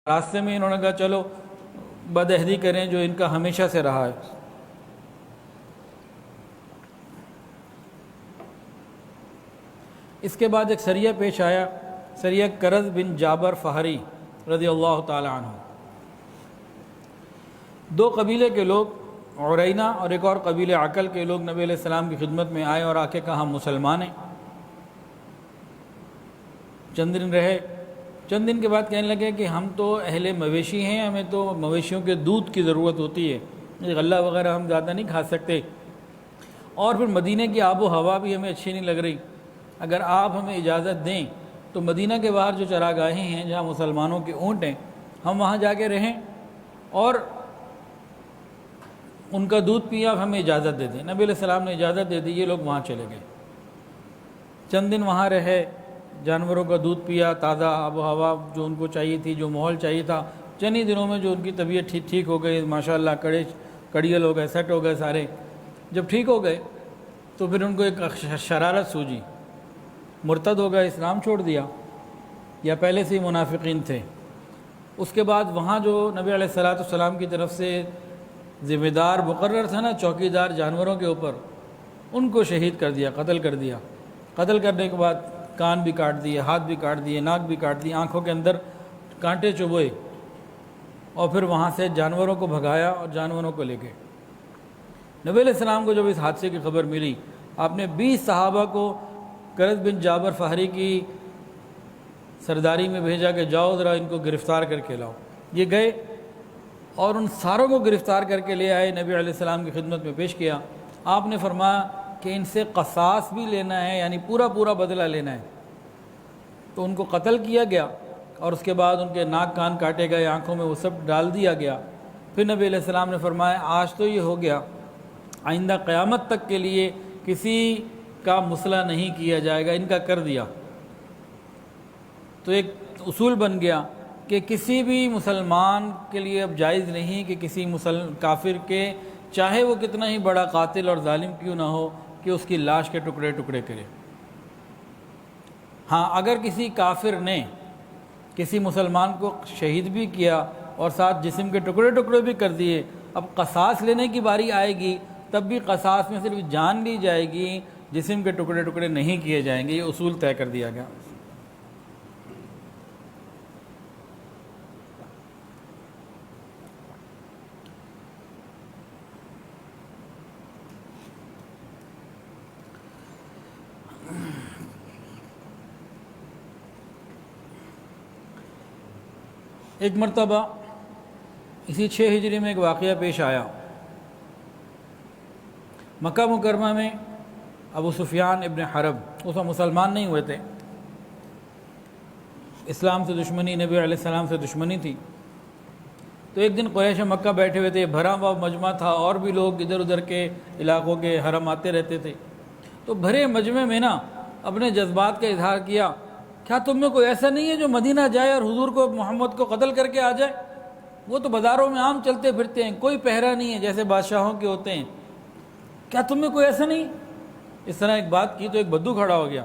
راستے میں انہوں نے کہا چلو بدعہدی کریں جو ان کا ہمیشہ سے رہا ہے۔ اس کے بعد ایک سریہ پیش آیا، سریہ کرز بن جابر فہری رضی اللہ تعالی عنہ۔ دو قبیلے کے لوگ، عرینہ اور ایک اور قبیلے عقل کے لوگ نبی علیہ السلام کی خدمت میں آئے اور آ کے کہا ہم مسلمان ہیں۔ چند دن رہے، چند دن کے بعد کہنے لگے کہ ہم تو اہل مویشی ہیں، ہمیں تو مویشیوں کے دودھ کی ضرورت ہوتی ہے، غلہ وغیرہ ہم زیادہ نہیں کھا سکتے، اور پھر مدینہ کی آب و ہوا بھی ہمیں اچھی نہیں لگ رہی، اگر آپ ہمیں اجازت دیں تو مدینہ کے باہر جو چراگاہیں ہیں جہاں مسلمانوں کے اونٹ ہیں، ہم وہاں جا کے رہیں اور ان کا دودھ پیا، آپ ہمیں اجازت دے دیں۔ نبی علیہ السلام نے اجازت دے دی، یہ لوگ وہاں چلے گئے، چند دن وہاں رہے، جانوروں کا دودھ پیا، تازہ آب و ہوا جو ان کو چاہیے تھی، جو ماحول چاہیے تھا، چند ہی دنوں میں جو ان کی طبیعت ٹھیک ہو گئی، ماشاءاللہ کڑیل ہو گئے، سیٹ ہو گئے سارے۔ جب ٹھیک ہو گئے تو پھر ان کو ایک شرارت سوجی، مرتد ہو گئے، اسلام چھوڑ دیا، یا پہلے سے ہی منافقین تھے۔ اس کے بعد وہاں جو نبی علیہ السلام کی طرف سے ذمہ دار مقرر تھا نا، چوکی دار جانوروں کے اوپر، ان کو شہید کر دیا، قتل کر دیا۔ قتل کرنے کے بعد کان بھی کاٹ دیے، ہاتھ بھی کاٹ دیے، ناک بھی کاٹ دی، آنکھوں کے اندر کانٹے چبھوئے، اور پھر وہاں سے جانوروں کو بھگایا اور جانوروں کو لے گئے۔ نبی علیہ السلام کو جب اس حادثے کی خبر ملی، آپ نے 20 صحابہ کو کرز بن جابر فہری کی سرداری میں بھیجا کہ جاؤ ذرا ان کو گرفتار کر کے لاؤ۔ یہ گئے اور ان ساروں کو گرفتار کر کے لے آئے، نبی علیہ السلام کی خدمت میں پیش کیا۔ آپ نے فرمایا کہ ان سے قصاص بھی لینا ہے، یعنی پورا بدلہ لینا ہے۔ تو ان کو قتل کیا گیا اور اس کے بعد ان کے ناک کان کاٹے گئے، آنکھوں میں وہ سب ڈال دیا گیا۔ پھر نبی علیہ السلام نے فرمایا آج تو یہ ہو گیا، آئندہ قیامت تک کے لیے کسی کا مصلح نہیں کیا جائے گا، ان کا کر دیا۔ تو ایک اصول بن گیا کہ کسی بھی مسلمان کے لیے اب جائز نہیں کہ کسی کافر کے، چاہے وہ کتنا ہی بڑا قاتل اور ظالم کیوں نہ ہو، کہ اس کی لاش کے ٹکڑے ٹکڑے کرے۔ ہاں، اگر کسی کافر نے کسی مسلمان کو شہید بھی کیا اور ساتھ جسم کے ٹکڑے ٹکڑے بھی کر دیے، اب قصاص لینے کی باری آئے گی، تب بھی قصاص میں صرف جان لی جائے گی، جسم کے ٹکڑے ٹکڑے نہیں کیے جائیں گے۔ یہ اصول طے کر دیا گیا۔ ایک مرتبہ اسی 6 ہجری میں ایک واقعہ پیش آیا۔ مکہ مکرمہ میں ابو سفیان ابن حرب، اس وقت مسلمان نہیں ہوئے تھے، اسلام سے دشمنی، نبی علیہ السلام سے دشمنی تھی۔ تو ایک دن قریش مکہ بیٹھے ہوئے تھے، بھرا ہوا مجمع تھا، اور بھی لوگ ادھر ادھر کے علاقوں کے حرم آتے رہتے تھے۔ تو بھرے مجمع میں نا اپنے جذبات کا اظہار کیا، کیا تم میں کوئی ایسا نہیں ہے جو مدینہ جائے اور حضور کو، محمد کو قتل کر کے آ جائے؟ وہ تو بازاروں میں عام چلتے پھرتے ہیں، کوئی پہرا نہیں ہے جیسے بادشاہوں کے ہوتے ہیں، کیا تم میں کوئی ایسا نہیں؟ اس طرح ایک بات کی تو ایک بدو کھڑا ہو گیا،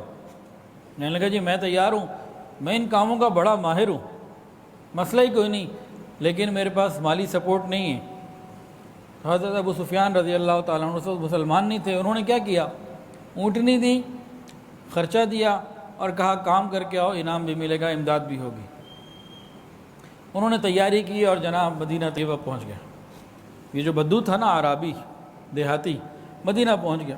کہنے لگا جی میں تیار ہوں، میں ان کاموں کا بڑا ماہر ہوں، مسئلہ ہی کوئی نہیں، لیکن میرے پاس مالی سپورٹ نہیں ہے۔ حضرت ابو سفیان رضی اللہ تعالیٰ عنہ مسلمان نہیں تھے، انہوں نے کیا کیا، اونٹنی دی، خرچہ دیا اور کہا کام کر کے آؤ، انعام بھی ملے گا، امداد بھی ہوگی۔ انہوں نے تیاری کی اور جناب مدینہ طیبہ پہنچ گیا۔ یہ جو بدو تھا نا، عرابی دیہاتی، مدینہ پہنچ گیا۔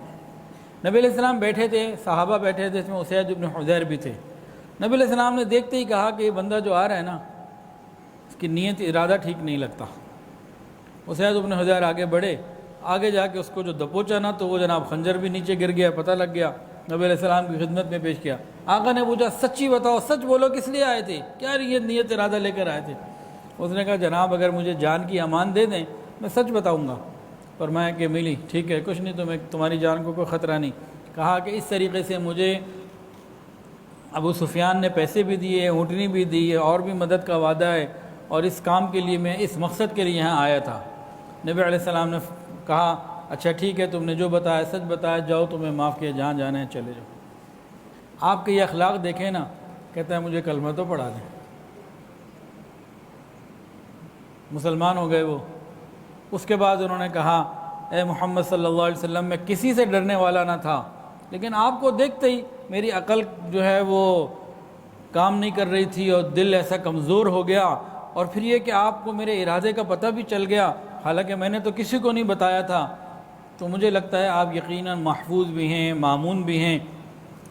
نبی علیہ السلام بیٹھے تھے، صحابہ بیٹھے تھے، اس میں اسید بن حضیر بھی تھے۔ نبی علیہ السلام نے دیکھتے ہی کہا کہ یہ بندہ جو آ رہا ہے نا، اس کی نیت ارادہ ٹھیک نہیں لگتا۔ اسید بن حضیر آگے بڑھے، آگے جا کے اس کو جو دبوچا نا تو وہ جناب خنجر بھی نیچے گر گیا، پتہ لگ گیا۔ نبی علیہ السلام کی خدمت میں پیش کیا۔ آقا نے پوچھا سچی بتاؤ، سچ بولو، کس لیے آئے تھے، کیا نیت ارادہ لے کر آئے تھے؟ اس نے کہا جناب اگر مجھے جان کی امان دے دیں میں سچ بتاؤں گا۔ فرمایا کہ ملی، ٹھیک ہے، کچھ نہیں، تمہاری جان کو کوئی خطرہ نہیں۔ کہا کہ اس طریقے سے مجھے ابو سفیان نے پیسے بھی دیے، اونٹنی بھی دی ہے، اور بھی مدد کا وعدہ ہے، اور اس کام کے لیے میں اس مقصد کے لیے یہاں آیا تھا۔ نبی علیہ السلام نے کہا اچھا ٹھیک ہے، تم نے جو بتایا سچ بتایا، جاؤ تمہیں معاف کیا، جہاں جانا ہے چلے جاؤ۔ آپ کے یہ اخلاق دیکھیں نا، کہتا ہے مجھے کلمہ تو پڑھا دیں۔ مسلمان ہو گئے وہ۔ اس کے بعد انہوں نے کہا اے محمد صلی اللہ علیہ وسلم میں کسی سے ڈرنے والا نہ تھا، لیکن آپ کو دیکھتے ہی میری عقل جو ہے وہ کام نہیں کر رہی تھی اور دل ایسا کمزور ہو گیا، اور پھر یہ کہ آپ کو میرے ارادے کا پتہ بھی چل گیا، حالانکہ میں نے تو کسی کو نہیں بتایا تھا، تو مجھے لگتا ہے آپ یقیناً محفوظ بھی ہیں، مامون بھی ہیں،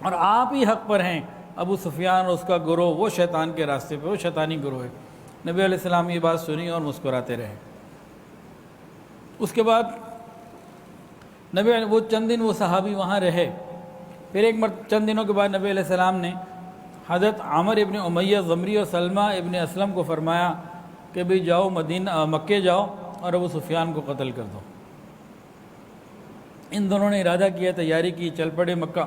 اور آپ ہی حق پر ہیں۔ ابو سفیان اور اس کا گروہ وہ شیطان کے راستے پہ، وہ شیطانی گروہ ہے۔ نبی علیہ السلام یہ بات سنی اور مسکراتے رہے۔ اس کے بعد وہ چند دن وہ صحابی وہاں رہے۔ پھر چند دنوں کے بعد نبی علیہ السلام نے حضرت عامر ابن امیہ ضمری اور سلمہ ابن اسلم کو فرمایا کہ بھئی جاؤ مکے جاؤ اور ابو سفیان کو قتل کر دو۔ ان دونوں نے ارادہ کیا، تیاری کی، چل پڑے مکہ۔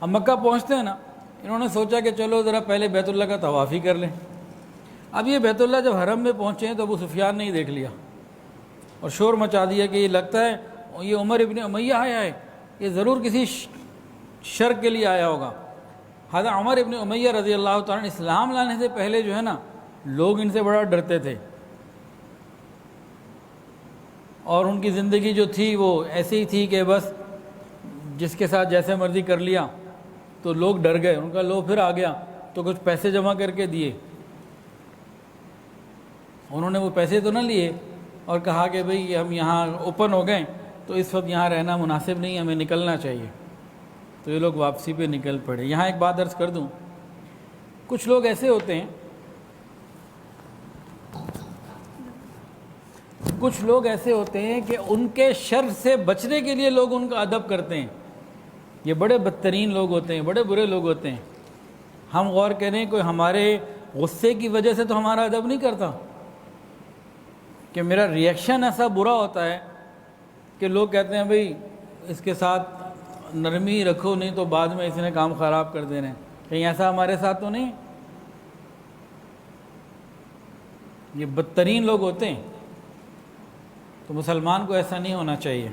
اب مکہ پہنچتے ہیں نا، انہوں نے سوچا کہ چلو ذرا پہلے بیت اللہ کا طواف ہی کر لیں۔ اب یہ بیت اللہ جب حرم میں پہنچے ہیں تو ابو سفیان نے ہی دیکھ لیا اور شور مچا دیا کہ یہ لگتا ہے یہ عمر ابن امیہ آیا ہے، یہ ضرور کسی شر کے لیے آیا ہوگا۔ حضرت عمر ابن امیہ رضی اللہ تعالیٰ عنہ اسلام لانے سے پہلے جو ہے نا لوگ ان سے بڑا ڈرتے تھے، اور ان کی زندگی جو تھی وہ ایسی ہی تھی کہ بس جس کے ساتھ جیسے مرضی کر لیا، تو لوگ ڈر گئے۔ ان کا لو پھر آ گیا تو کچھ پیسے جمع کر کے دیے۔ انہوں نے وہ پیسے تو نہ لیے اور کہا کہ بھئی ہم یہاں اوپن ہو گئے تو اس وقت یہاں رہنا مناسب نہیں، ہمیں نکلنا چاہیے۔ تو یہ لوگ واپسی پہ نکل پڑے۔ یہاں ایک بات عرض کر دوں، کچھ لوگ ایسے ہوتے ہیں، کہ ان کے شر سے بچنے کے لیے لوگ ان کا ادب کرتے ہیں۔ یہ بڑے بدترین لوگ ہوتے ہیں، بڑے برے لوگ ہوتے ہیں۔ ہم غور کریں، کوئی ہمارے غصے کی وجہ سے تو ہمارا ادب نہیں کرتا، کہ میرا ریئیکشن ایسا برا ہوتا ہے کہ لوگ کہتے ہیں بھئی اس کے ساتھ نرمی رکھو، نہیں تو بعد میں اس نے کام خراب کر دینے۔ کہیں ایسا ہمارے ساتھ تو نہیں؟ یہ بدترین لوگ ہوتے ہیں، تو مسلمان کو ایسا نہیں ہونا چاہیے۔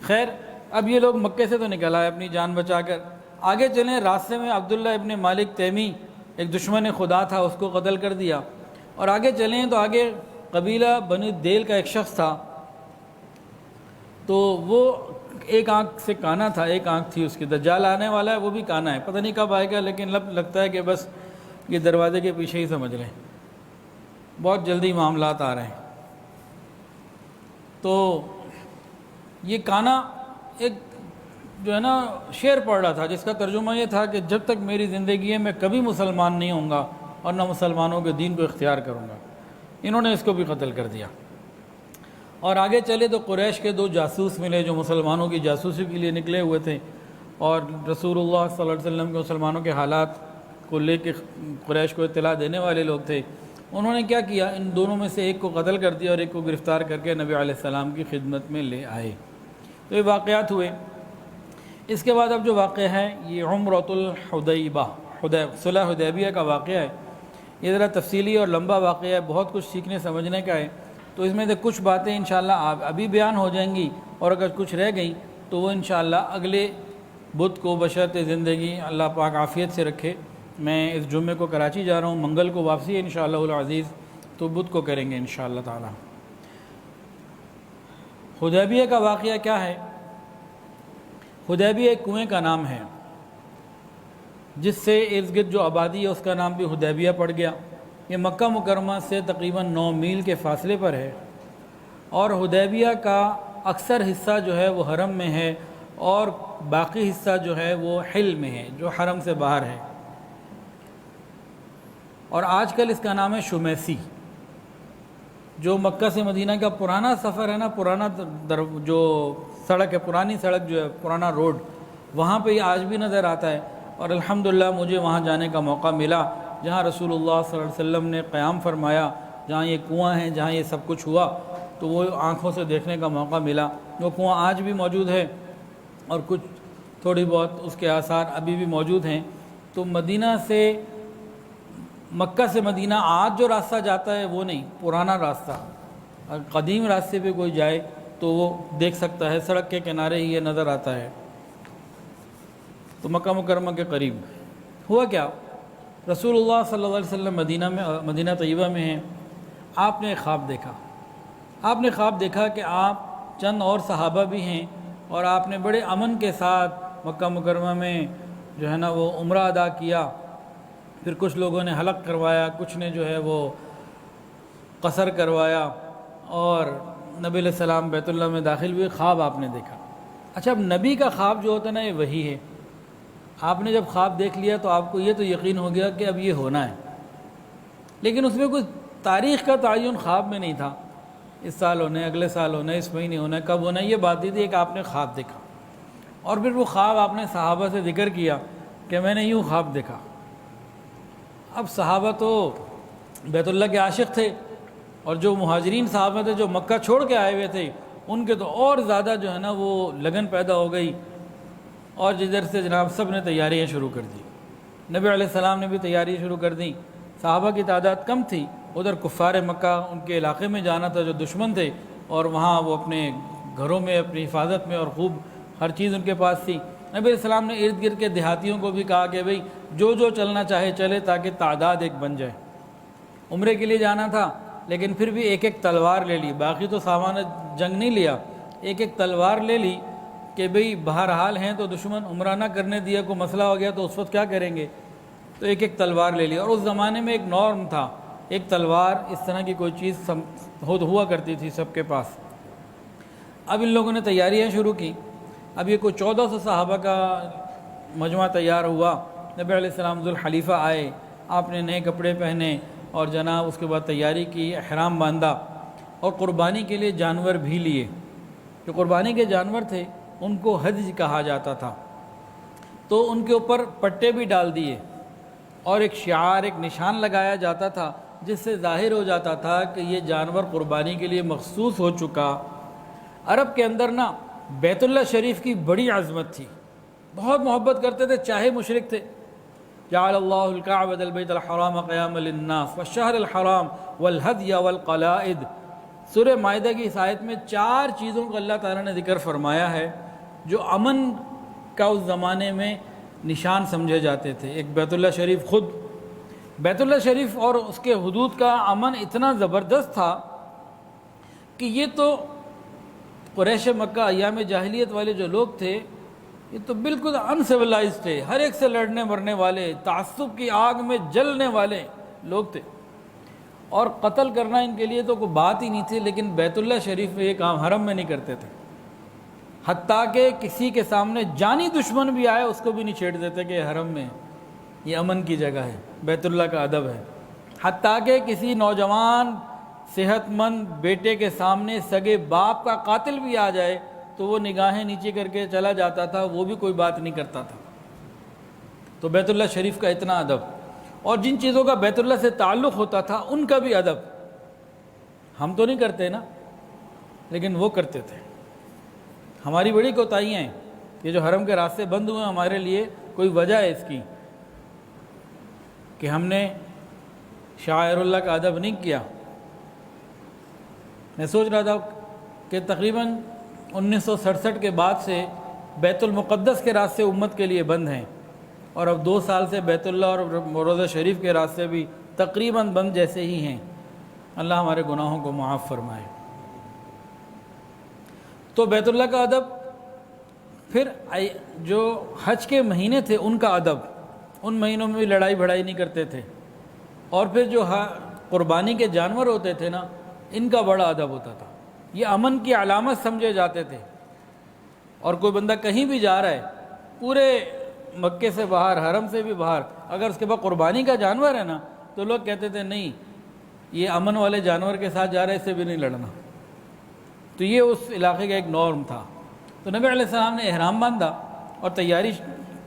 خیر، اب یہ لوگ مکے سے تو نکل آئے اپنی جان بچا کر۔ آگے چلیں، راستے میں عبداللہ ابن مالک تیمی ایک دشمن خدا تھا، اس کو قتل کر دیا۔ اور آگے چلیں تو آگے قبیلہ بنی دیل کا ایک شخص تھا، تو وہ ایک آنکھ سے کانا تھا، ایک آنکھ تھی اس کی۔ دجال آنے والا ہے، وہ بھی کانا ہے، پتہ نہیں کب آئے گا، لیکن لگتا ہے کہ بس یہ دروازے کے پیچھے ہی سمجھ لیں، بہت جلدی معاملات آ رہے ہیں۔ تو یہ کانا ایک جو ہے نا شعر پڑھ رہا تھا، جس کا ترجمہ یہ تھا کہ جب تک میری زندگی ہے میں کبھی مسلمان نہیں ہوں گا اور نہ مسلمانوں کے دین کو اختیار کروں گا۔ انہوں نے اس کو بھی قتل کر دیا۔ اور آگے چلے تو قریش کے دو جاسوس ملے جو مسلمانوں کی جاسوسی کے لیے نکلے ہوئے تھے، اور رسول اللہ صلی اللہ علیہ وسلم کے مسلمانوں کے حالات کو لے کے قریش کو اطلاع دینے والے لوگ تھے۔ انہوں نے کیا کیا، ان دونوں میں سے ایک کو قتل کر دیا اور ایک کو گرفتار کر کے نبی علیہ السلام کی خدمت میں لے آئے۔ تو یہ واقعات ہوئے۔ اس کے بعد اب جو واقعہ ہے یہ عمرۃ الحدیبہ، صلح حدیبیہ کا واقعہ ہے۔ یہ ذرا تفصیلی اور لمبا واقعہ ہے، بہت کچھ سیکھنے سمجھنے کا ہے، تو اس میں سے کچھ باتیں انشاءاللہ ابھی بیان ہو جائیں گی، اور اگر کچھ رہ گئیں تو وہ انشاءاللہ اگلے بدھ کو بشرط زندگی اللہ پاک عافیت سے رکھے۔ میں اس جمعے کو کراچی جا رہا ہوں، منگل کو واپسی ہے انشاءاللہ العزیز، تو بدھ کو کریں گے انشاءاللہ تعالی۔ حدیبیہ کا واقعہ کیا ہے؟ حدیبیہ ایک کنویں کا نام ہے، جس سے ارد گرد جو آبادی ہے اس کا نام بھی حدیبیہ پڑ گیا۔ یہ مکہ مکرمہ سے تقریباً 9 میل کے فاصلے پر ہے، اور حدیبیہ کا اکثر حصہ جو ہے وہ حرم میں ہے، اور باقی حصہ جو ہے وہ حل میں ہے، جو حرم سے باہر ہے۔ اور آج کل اس کا نام ہے شمیسی۔ جو مکہ سے مدینہ کا پرانا سفر ہے نا، پرانا جو سڑک ہے، پرانی سڑک جو ہے، پرانا روڈ، وہاں پہ یہ آج بھی نظر آتا ہے۔ اور الحمدللہ مجھے وہاں جانے کا موقع ملا جہاں رسول اللہ صلی اللہ علیہ وسلم نے قیام فرمایا، جہاں یہ کنواں ہیں، جہاں یہ سب کچھ ہوا، تو وہ آنکھوں سے دیکھنے کا موقع ملا۔ وہ کنواں آج بھی موجود ہے، اور کچھ تھوڑی بہت اس کے آثار ابھی بھی موجود ہیں۔ تو مدینہ سے، مکہ سے مدینہ آج جو راستہ جاتا ہے وہ نہیں، پرانا راستہ، قدیم راستے پہ کوئی جائے تو وہ دیکھ سکتا ہے، سڑک کے کنارے ہی یہ نظر آتا ہے۔ تو مکہ مکرمہ کے قریب ہوا کیا، رسول اللہ صلی اللہ علیہ وسلم مدینہ طیبہ میں ہیں، آپ نے ایک خواب دیکھا. آپ نے خواب دیکھا کہ آپ چند اور صحابہ بھی ہیں اور آپ نے بڑے امن کے ساتھ مکہ مکرمہ میں جو ہے نا وہ عمرہ ادا کیا. پھر کچھ لوگوں نے حلق کروایا, کچھ نے جو ہے وہ قصر کروایا, اور نبی علیہ السلام بیت اللہ میں داخل ہوئے. خواب آپ نے دیکھا. اچھا, اب نبی کا خواب جو ہوتا ہے نا یہ وہی ہے. آپ نے جب خواب دیکھ لیا تو آپ کو یہ تو یقین ہو گیا کہ اب یہ ہونا ہے, لیکن اس میں کوئی تاریخ کا تعین خواب میں نہیں تھا. اس سال ہونا ہے, اگلے سال ہونا ہے, اس مہینے ہونا ہے, کب ہونا ہے, یہ بات نہیں تھی. کہ آپ نے خواب دیکھا اور پھر وہ خواب آپ نے صحابہ سے ذکر کیا کہ میں نے یوں خواب دیکھا. اب صحابہ تو بیت اللہ کے عاشق تھے, اور جو مہاجرین صحابہ تھے جو مکہ چھوڑ کے آئے ہوئے تھے ان کے تو اور زیادہ جو ہے نا وہ لگن پیدا ہو گئی, اور جدھر سے جناب سب نے تیاریاں شروع کر دی. نبی علیہ السلام نے بھی تیاریاں شروع کر دیں. صحابہ کی تعداد کم تھی, ادھر کفار مکہ ان کے علاقے میں جانا تھا جو دشمن تھے, اور وہاں وہ اپنے گھروں میں اپنی حفاظت میں اور خوب ہر چیز ان کے پاس تھی. نبی علیہ السلام نے ارد گرد کے دیہاتیوں کو بھی کہا کہ بھئی جو جو چلنا چاہے چلے تاکہ تعداد ایک بن جائے. عمرے کے لیے جانا تھا لیکن پھر بھی ایک ایک تلوار لے لی, باقی تو سامان جنگ نہیں لیا, ایک ایک تلوار لے لی کہ بھئی بہرحال ہیں تو دشمن عمرہ نہ کرنے دیا, کوئی مسئلہ ہو گیا تو اس وقت کیا کریں گے, تو ایک ایک تلوار لے لی. اور اس زمانے میں ایک نارم تھا, ایک تلوار اس طرح کی کوئی چیز ہوا کرتی تھی سب کے پاس. اب ان لوگوں نے تیاریاں شروع کی. اب یہ کوئی 1400 صحابہ کا مجمع تیار ہوا. نبی علیہ السلام ذوالحلیفہ آئے, آپ نے نئے کپڑے پہنے اور جناب اس کے بعد تیاری کی, احرام باندھا, اور قربانی کے لیے جانور بھی لیے. جو قربانی کے جانور تھے ان کو ہدی کہا جاتا تھا, تو ان کے اوپر پٹے بھی ڈال دیے اور ایک شعار, ایک نشان لگایا جاتا تھا جس سے ظاہر ہو جاتا تھا کہ یہ جانور قربانی کے لیے مخصوص ہو چکا. عرب کے اندر نا بیت اللہ شریف کی بڑی عظمت تھی, بہت محبت کرتے تھے چاہے مشرک تھے. جعل اللہ الکعبۃ البیت الحرام قیاما للناس والشہر الحرام والہدی والقلائد. سورہ مائدہ کی اس آیت میں 4 چیزوں کو اللہ تعالیٰ نے ذکر فرمایا ہے جو امن کا اس زمانے میں نشان سمجھے جاتے تھے. ایک بیت اللہ شریف خود, بیت اللہ شریف اور اس کے حدود کا امن اتنا زبردست تھا کہ یہ تو قریش مکہ ایام جاہلیت والے جو لوگ تھے یہ تو بالکل انسیولائزڈ تھے, ہر ایک سے لڑنے مرنے والے, تعصب کی آگ میں جلنے والے لوگ تھے, اور قتل کرنا ان کے لیے تو کوئی بات ہی نہیں تھی. لیکن بیت اللہ شریف میں یہ کام حرم میں نہیں کرتے تھے, حتیٰ کہ کسی کے سامنے جانی دشمن بھی آئے اس کو بھی نہیں چھیڑ دیتے کہ حرم میں یہ امن کی جگہ ہے, بیت اللہ کا ادب ہے. حتیٰ کہ کسی نوجوان صحت مند بیٹے کے سامنے سگے باپ کا قاتل بھی آ جائے تو وہ نگاہیں نیچے کر کے چلا جاتا تھا, وہ بھی کوئی بات نہیں کرتا تھا. تو بیت اللہ شریف کا اتنا ادب, اور جن چیزوں کا بیت اللہ سے تعلق ہوتا تھا ان کا بھی ادب. ہم تو نہیں کرتے نا, لیکن وہ کرتے تھے. ہماری بڑی کوتاہیاں ہیں, یہ جو حرم کے راستے بند ہوئے ہمارے لیے کوئی وجہ ہے اس کی کہ ہم نے شاعر اللہ کا ادب نہیں کیا. میں سوچ رہا تھا کہ تقریباً 1967 کے بعد سے بیت المقدس کے راستے امت کے لیے بند ہیں, اور اب 2 سال سے بیت اللہ اور روضہ شریف کے راستے بھی تقریباً بند جیسے ہی ہیں. اللہ ہمارے گناہوں کو معاف فرمائے. تو بیت اللہ کا ادب, پھر جو حج کے مہینے تھے ان کا ادب, ان مہینوں میں بھی لڑائی بھڑائی نہیں کرتے تھے. اور پھر جو قربانی کے جانور ہوتے تھے نا ان کا بڑا ادب ہوتا تھا, یہ امن کی علامت سمجھے جاتے تھے. اور کوئی بندہ کہیں بھی جا رہا ہے پورے مکے سے باہر, حرم سے بھی باہر, اگر اس کے پاس قربانی کا جانور ہے نا تو لوگ کہتے تھے نہیں یہ امن والے جانور کے ساتھ جا رہا ہے, اس سے بھی نہیں لڑنا. تو یہ اس علاقے کا ایک نارم تھا. تو نبی علیہ السلام نے احرام باندھا اور تیاری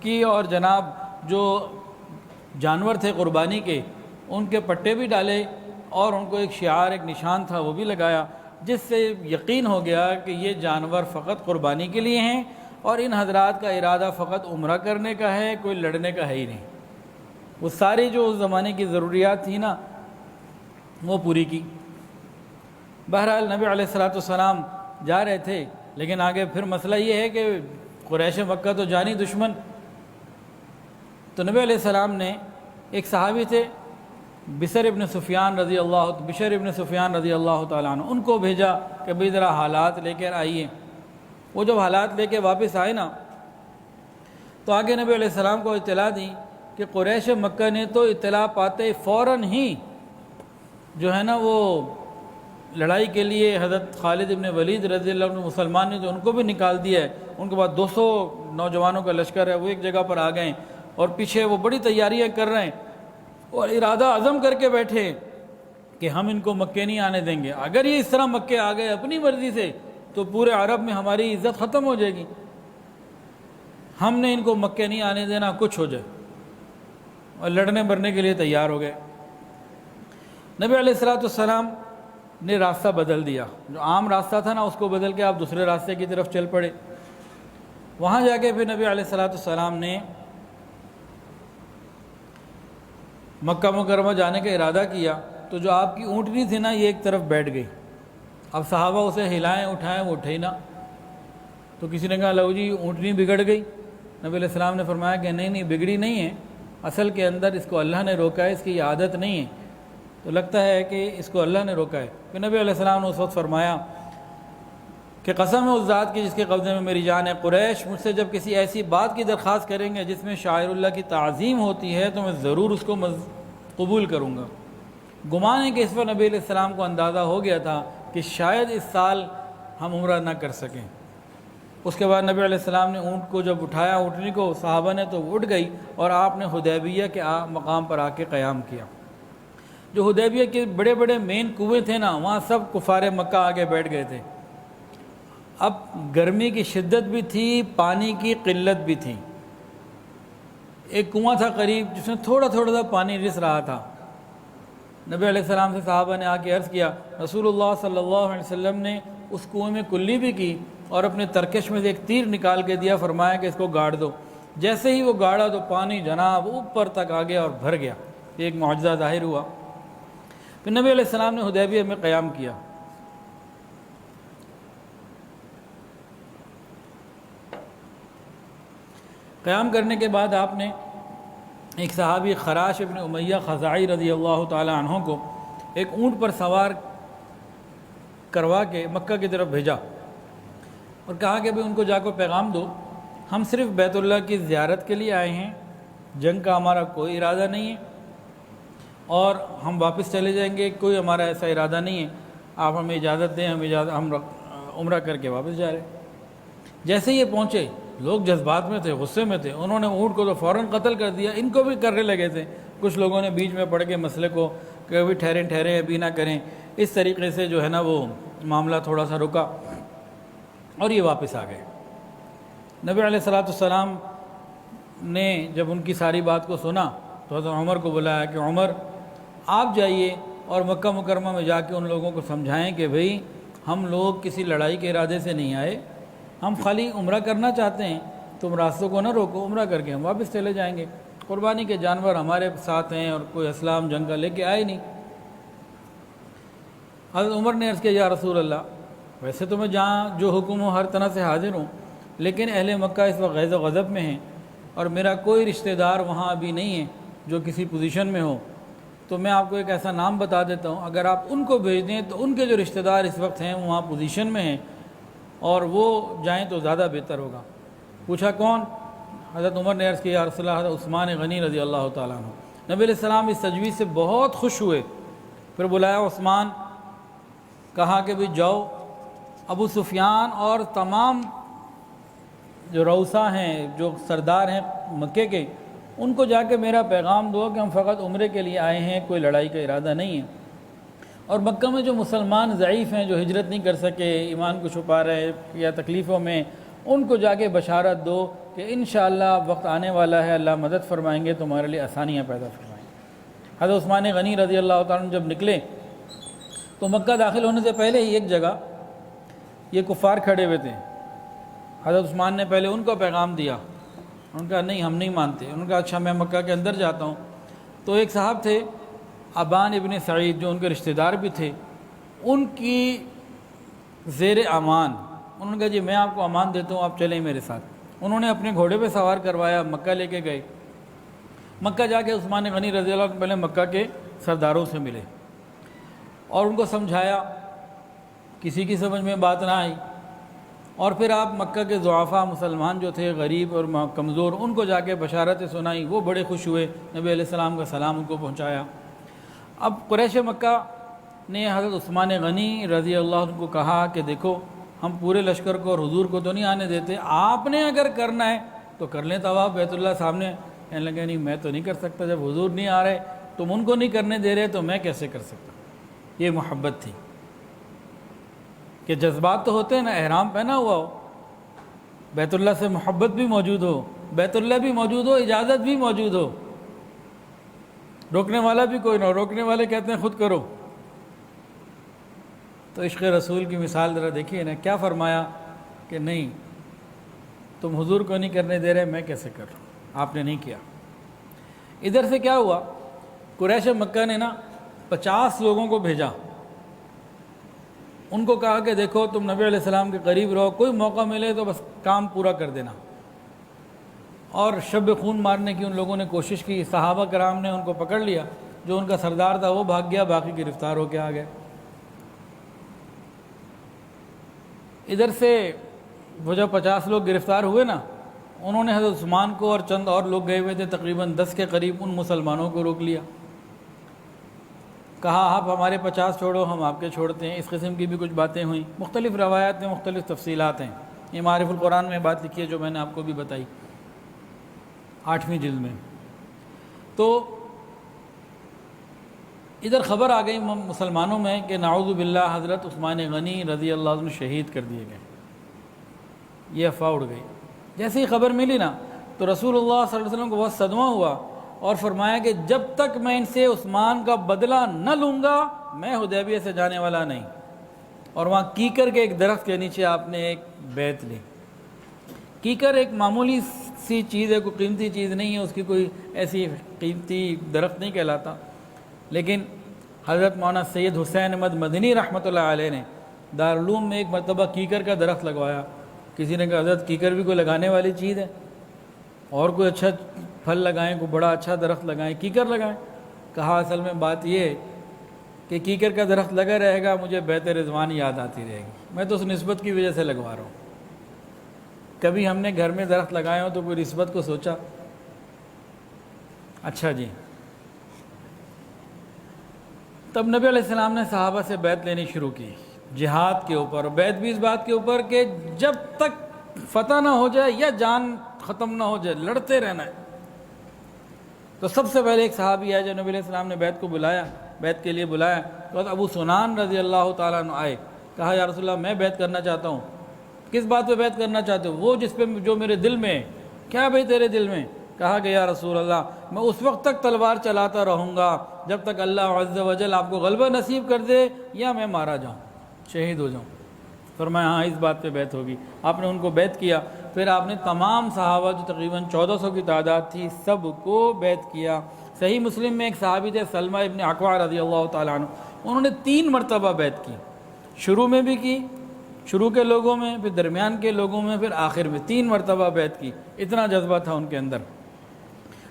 کی, اور جناب جو جانور تھے قربانی کے ان کے پٹے بھی ڈالے, اور ان کو ایک شعار, ایک نشان تھا وہ بھی لگایا, جس سے یقین ہو گیا کہ یہ جانور فقط قربانی کے لیے ہیں, اور ان حضرات کا ارادہ فقط عمرہ کرنے کا ہے, کوئی لڑنے کا ہے ہی نہیں. وہ ساری جو اس زمانے کی ضروریات تھیں نا وہ پوری کی. بہرحال نبی علیہ السلام جا رہے تھے, لیکن آگے پھر مسئلہ یہ ہے کہ قریش مکہ تو جانی دشمن. تو نبی علیہ السلام نے, ایک صحابی تھے بشر ابن سفیان رضی اللہ تعالیٰ عنہ، ان کو بھیجا کہ بھئی ذرا حالات لے کر آئیے۔ وہ جب حالات لے کے واپس آئے نا تو آگے نبی علیہ السلام کو اطلاع دی کہ قریش مکہ نے تو اطلاع پاتے فوراً ہی جو ہے نا وہ لڑائی کے لیے حضرت خالد ابن ولید رضی اللہ عنہ مسلمان نے جو ان کو بھی نکال دیا ہے، ان کے بعد 200 نوجوانوں کا لشکر ہے، وہ ایک جگہ پر آ گئے اور پیچھے وہ بڑی تیاریاں کر رہے ہیں اور ارادہ عزم کر کے بیٹھے کہ ہم ان کو مکے نہیں آنے دیں گے۔ اگر یہ اس طرح مکے آ گئے اپنی مرضی سے تو پورے عرب میں ہماری عزت ختم ہو جائے گی، ہم نے ان کو مکے نہیں آنے دینا، کچھ ہو جائے، اور لڑنے مرنے کے لیے تیار ہو گئے۔ نبی علیہ السلام نے راستہ بدل دیا، جو عام راستہ تھا نا اس کو بدل کے آپ دوسرے راستے کی طرف چل پڑے۔ وہاں جا کے پھر نبی علیہ السلام نے مکہ مکرمہ جانے کا ارادہ کیا تو جو آپ کی اونٹنی تھی نا یہ ایک طرف بیٹھ گئی۔ اب صحابہ اسے ہلائیں اٹھائیں وہ اٹھے ہی نہ، تو کسی نے کہا لو جی اونٹنی بگڑ گئی۔ نبی علیہ السلام نے فرمایا کہ نہیں بگڑی نہیں ہے، اصل کے اندر اس کو اللہ نے روکا ہے، اس کی یہ عادت نہیں ہے، تو لگتا ہے کہ اس کو اللہ نے روکا ہے۔ پھر نبی علیہ السلام نے اس وقت فرمایا کہ قسم ہے اس ذات کی جس کے قبضے میں میری جان ہے، قریش مجھ سے جب کسی ایسی بات کی درخواست کریں گے جس میں شاعر اللہ کی تعظیم ہوتی ہے تو میں ضرور اس کو قبول کروں گا۔ گمان ہے کہ اس وقت نبی علیہ السلام کو اندازہ ہو گیا تھا کہ شاید اس سال ہم عمرہ نہ کر سکیں۔ اس کے بعد نبی علیہ السلام نے اونٹ کو جب اٹھایا، اونٹنی کو، صحابہ نے تو اٹھ گئی اور آپ نے حدیبیہ کے مقام پر آ کے قیام کیا۔ جو حدیبیہ کے بڑے بڑے مین کنویں تھے نا وہاں سب کفار مکہ آگے بیٹھ گئے تھے۔ اب گرمی کی شدت بھی تھی، پانی کی قلت بھی تھی۔ ایک کنواں تھا قریب جس میں تھوڑا سا پانی رس رہا تھا۔ نبی علیہ السلام سے صحابہ نے آ کے عرض کیا، رسول اللہ صلی اللہ علیہ وسلم نے اس کنویں میں کلی بھی کی اور اپنے ترکش میں سے ایک تیر نکال کے دیا، فرمایا کہ اس کو گاڑ دو۔ جیسے ہی وہ گاڑا تو پانی جناب اوپر تک آ گیا اور بھر گیا۔ یہ ایک معجزہ ظاہر ہوا۔ پھر نبی علیہ السلام نے حدیبیہ میں قیام کیا۔ قیام کرنے کے بعد آپ نے ایک صحابی خراش ابن امیہ خزاعی رضی اللہ تعالی عنہ کو ایک اونٹ پر سوار کروا کے مکہ کی طرف بھیجا اور کہا کہ ان کو جا کر پیغام دو، ہم صرف بیت اللہ کی زیارت کے لیے آئے ہیں، جنگ کا ہمارا کوئی ارادہ نہیں ہے اور ہم واپس چلے جائیں گے، کوئی ہمارا ایسا ارادہ نہیں ہے، آپ ہمیں اجازت دیں، ہم عمرہ کر کے واپس جا رہے ہیں۔ جیسے یہ پہنچے لوگ جذبات میں تھے، غصے میں تھے، انہوں نے اونٹ کو تو فوراً قتل کر دیا، ان کو بھی کرنے لگے تھے۔ کچھ لوگوں نے بیچ میں پڑھ کے مسئلے کو کہ بھی ٹھہریں ابھی نہ کریں، اس طریقے سے جو ہے نا وہ معاملہ تھوڑا سا رکا اور یہ واپس آ گئے۔ نبی علیہ السلام نے جب ان کی ساری بات کو سنا تو حضرت عمر کو بلایا کہ عمر آپ جائیے اور مکہ مکرمہ میں جا کے ان لوگوں کو سمجھائیں کہ بھئی ہم لوگ کسی لڑائی کے ارادے سے نہیں آئے، ہم خالی عمرہ کرنا چاہتے ہیں، تم راستوں کو نہ روکو، عمرہ کر کے ہم واپس چلے جائیں گے، قربانی کے جانور ہمارے ساتھ ہیں اور کوئی اسلام جنگ کا لے کے آئے نہیں۔ حضرت عمر نے عرض کیا یا رسول اللہ، ویسے تو میں جہاں جو حکم ہو ہر طرح سے حاضر ہوں، لیکن اہل مکہ اس وقت غیظ و غضب میں ہیں اور میرا کوئی رشتہ دار وہاں ابھی نہیں ہے جو کسی پوزیشن میں ہو، تو میں آپ کو ایک ایسا نام بتا دیتا ہوں، اگر آپ ان کو بھیج دیں تو ان کے جو رشتہ دار اس وقت ہیں وہاں پوزیشن میں ہیں اور وہ جائیں تو زیادہ بہتر ہوگا۔ پوچھا کون؟ حضرت عمر نے عرض کیا یا رسول اللہ، حضرت عثمان غنی رضی اللہ تعالیٰ عنہ۔ نبی علیہ السلام اس تجویز سے بہت خوش ہوئے، پھر بلایا عثمان، کہا کہ بھی جاؤ ابو سفیان اور تمام جو رؤسا ہیں، جو سردار ہیں مکے کے، ان کو جا کے میرا پیغام دو کہ ہم فقط عمرے کے لیے آئے ہیں، کوئی لڑائی کا ارادہ نہیں ہے، اور مکہ میں جو مسلمان ضعیف ہیں، جو ہجرت نہیں کر سکے، ایمان کو چھپا رہے یا تکلیفوں میں، ان کو جا کے بشارت دو کہ انشاءاللہ وقت آنے والا ہے، اللہ مدد فرمائیں گے، تمہارے لیے آسانیاں پیدا فرمائیں گے۔ حضرت عثمان غنی رضی اللہ تعالیٰ عنہ جب نکلے تو مکہ داخل ہونے سے پہلے ہی ایک جگہ یہ کفار کھڑے ہوئے تھے۔ حضرت عثمان نے پہلے ان کو پیغام دیا، ان کا نہیں ہم نہیں مانتے، ان کا اچھا میں مکہ کے اندر جاتا ہوں۔ تو ایک صاحب تھے ابان ابن سعید جو ان کے رشتہ دار بھی تھے، ان کی زیر امان انہوں نے کہا جی میں آپ کو امان دیتا ہوں، آپ چلیں میرے ساتھ۔ انہوں نے اپنے گھوڑے پہ سوار کروایا، مکہ لے کے گئے۔ مکہ جا کے عثمان غنی رضی اللہ عنہ پہلے مکہ کے سرداروں سے ملے اور ان کو سمجھایا، کسی کی سمجھ میں بات نہ آئی، اور پھر آپ مکہ کے ضعفاء مسلمان جو تھے غریب اور کمزور، ان کو جا کے بشارتیں سنائی، وہ بڑے خوش ہوئے، نبی علیہ السلام کا سلام ان کو پہنچایا۔ اب قریش مکہ نے حضرت عثمان غنی رضی اللہ عنہ کو کہا کہ دیکھو ہم پورے لشکر کو اور حضور کو تو نہیں آنے دیتے، آپ نے اگر کرنا ہے تو کر لیں طواف بیت اللہ سامنے۔ کہنے لگے نہیں میں تو نہیں کر سکتا، جب حضور نہیں آ رہے، تم ان کو نہیں کرنے دے رہے تو میں کیسے کر سکتا۔ یہ محبت تھی کہ جذبات تو ہوتے ہیں نا، احرام پہنا ہوا ہو، بیت اللہ سے محبت بھی موجود ہو، بیت اللہ بھی موجود ہو، اجازت بھی موجود ہو، روکنے والا بھی کوئی نہ ہو، روکنے والے کہتے ہیں خود کرو۔ تو عشق رسول کی مثال ذرا دیکھیے نا، کیا فرمایا کہ نہیں تم حضور کو نہیں کرنے دے رہے، میں کیسے کر رہا ہوں، آپ نے نہیں کیا۔ ادھر سے کیا ہوا، قریش مکہ نے نا 50 لوگوں کو بھیجا، ان کو کہا کہ دیکھو تم نبی علیہ السلام کے قریب رہو، کوئی موقع ملے تو بس کام پورا کر دینا، اور شب خون مارنے کی ان لوگوں نے کوشش کی۔ صحابہ کرام نے ان کو پکڑ لیا، جو ان کا سردار تھا وہ بھاگ گیا، باقی گرفتار ہو کے آ گئے۔ ادھر سے وہ جب 50 لوگ گرفتار ہوئے نا، انہوں نے حضرت عثمان کو اور چند اور لوگ گئے ہوئے تھے تقریباً 10 کے قریب، ان مسلمانوں کو روک لیا، کہا آپ ہمارے 50 چھوڑو، ہم آپ کے چھوڑتے ہیں۔ اس قسم کی بھی کچھ باتیں ہوئیں، مختلف روایات میں مختلف تفصیلات ہیں۔ یہ معارف القرآن میں بات لکھی ہے جو میں نے آپ کو بھی بتائی 8ویں جلد میں۔ تو ادھر خبر آ گئی مسلمانوں میں کہ نعوذ باللہ حضرت عثمان غنی رضی اللہ عنہ شہید کر دیے گئے، یہ افواہ اڑ گئی۔ جیسے ہی خبر ملی نا تو رسول اللہ صلی اللہ علیہ وسلم کو بہت صدمہ ہوا، اور فرمایا کہ جب تک میں ان سے عثمان کا بدلہ نہ لوں گا میں حدیبیہ سے جانے والا نہیں۔ اور وہاں کیکر کے ایک درخت کے نیچے آپ نے ایک بیعت لی۔ کیکر ایک معمولی سی چیز ہے، کوئی قیمتی چیز نہیں ہے، اس کی کوئی ایسی قیمتی درخت نہیں کہلاتا، لیکن حضرت مولانا سید حسین احمد مدنی رحمۃ اللہ علیہ نے دارالعلوم میں ایک مرتبہ کیکر کا درخت لگوایا۔ کسی نے کہا حضرت کیکر بھی کوئی لگانے والی چیز ہے، اور کوئی اچھا پھل لگائیں، کوئی بڑا اچھا درخت لگائیں، کیکر لگائیں۔ کہا اصل میں بات یہ ہے کہ کیکر کا درخت لگا رہے گا مجھے بیت رضوان یاد آتی رہے گی، میں تو اس نسبت کی وجہ سے لگوا رہا ہوں۔ کبھی ہم نے گھر میں درخت لگائے ہوں تو کوئی نسبت کو سوچا؟ اچھا جی، تب نبی علیہ السلام نے صحابہ سے بیعت لینی شروع کی جہاد کے اوپر، بیعت بھی اس بات کے اوپر کہ جب تک فتح نہ ہو جائے یا جان ختم نہ ہو جائے لڑتے رہنا ہے۔ تو سب سے پہلے ایک صحابی ہے جو نبی علیہ السلام نے بیعت کو بلایا، بیعت کے لیے بلایا، تو ابو سنان رضی اللہ تعالیٰ عنہ آئے، کہا یا رسول اللہ میں بیعت کرنا چاہتا ہوں۔ کس بات پہ بیعت کرنا چاہتے ہو؟ وہ جس پہ جو میرے دل میں ہے۔ کیا بھائی تیرے دل میں؟ کہا کہ یا رسول اللہ میں اس وقت تک تلوار چلاتا رہوں گا جب تک اللہ عز و جل آپ کو غلبہ نصیب کر دے یا میں مارا جاؤں، شہید ہو جاؤں۔ فرمایا ہاں اس بات پہ بیعت ہوگی۔ آپ نے ان کو بیعت کیا، پھر آپ نے تمام صحابہ جو تقریباً 1400 کی تعداد تھی سب کو بیعت کیا۔ صحیح مسلم میں ایک صحابی تھے سلمہ ابن اکوع رضی اللہ تعالیٰ عنہ، انہوں نے 3 مرتبہ بیعت کی، شروع میں بھی کی، شروع کے لوگوں میں، پھر درمیان کے لوگوں میں، پھر آخر میں 3 مرتبہ بیعت کی۔ اتنا جذبہ تھا ان کے اندر۔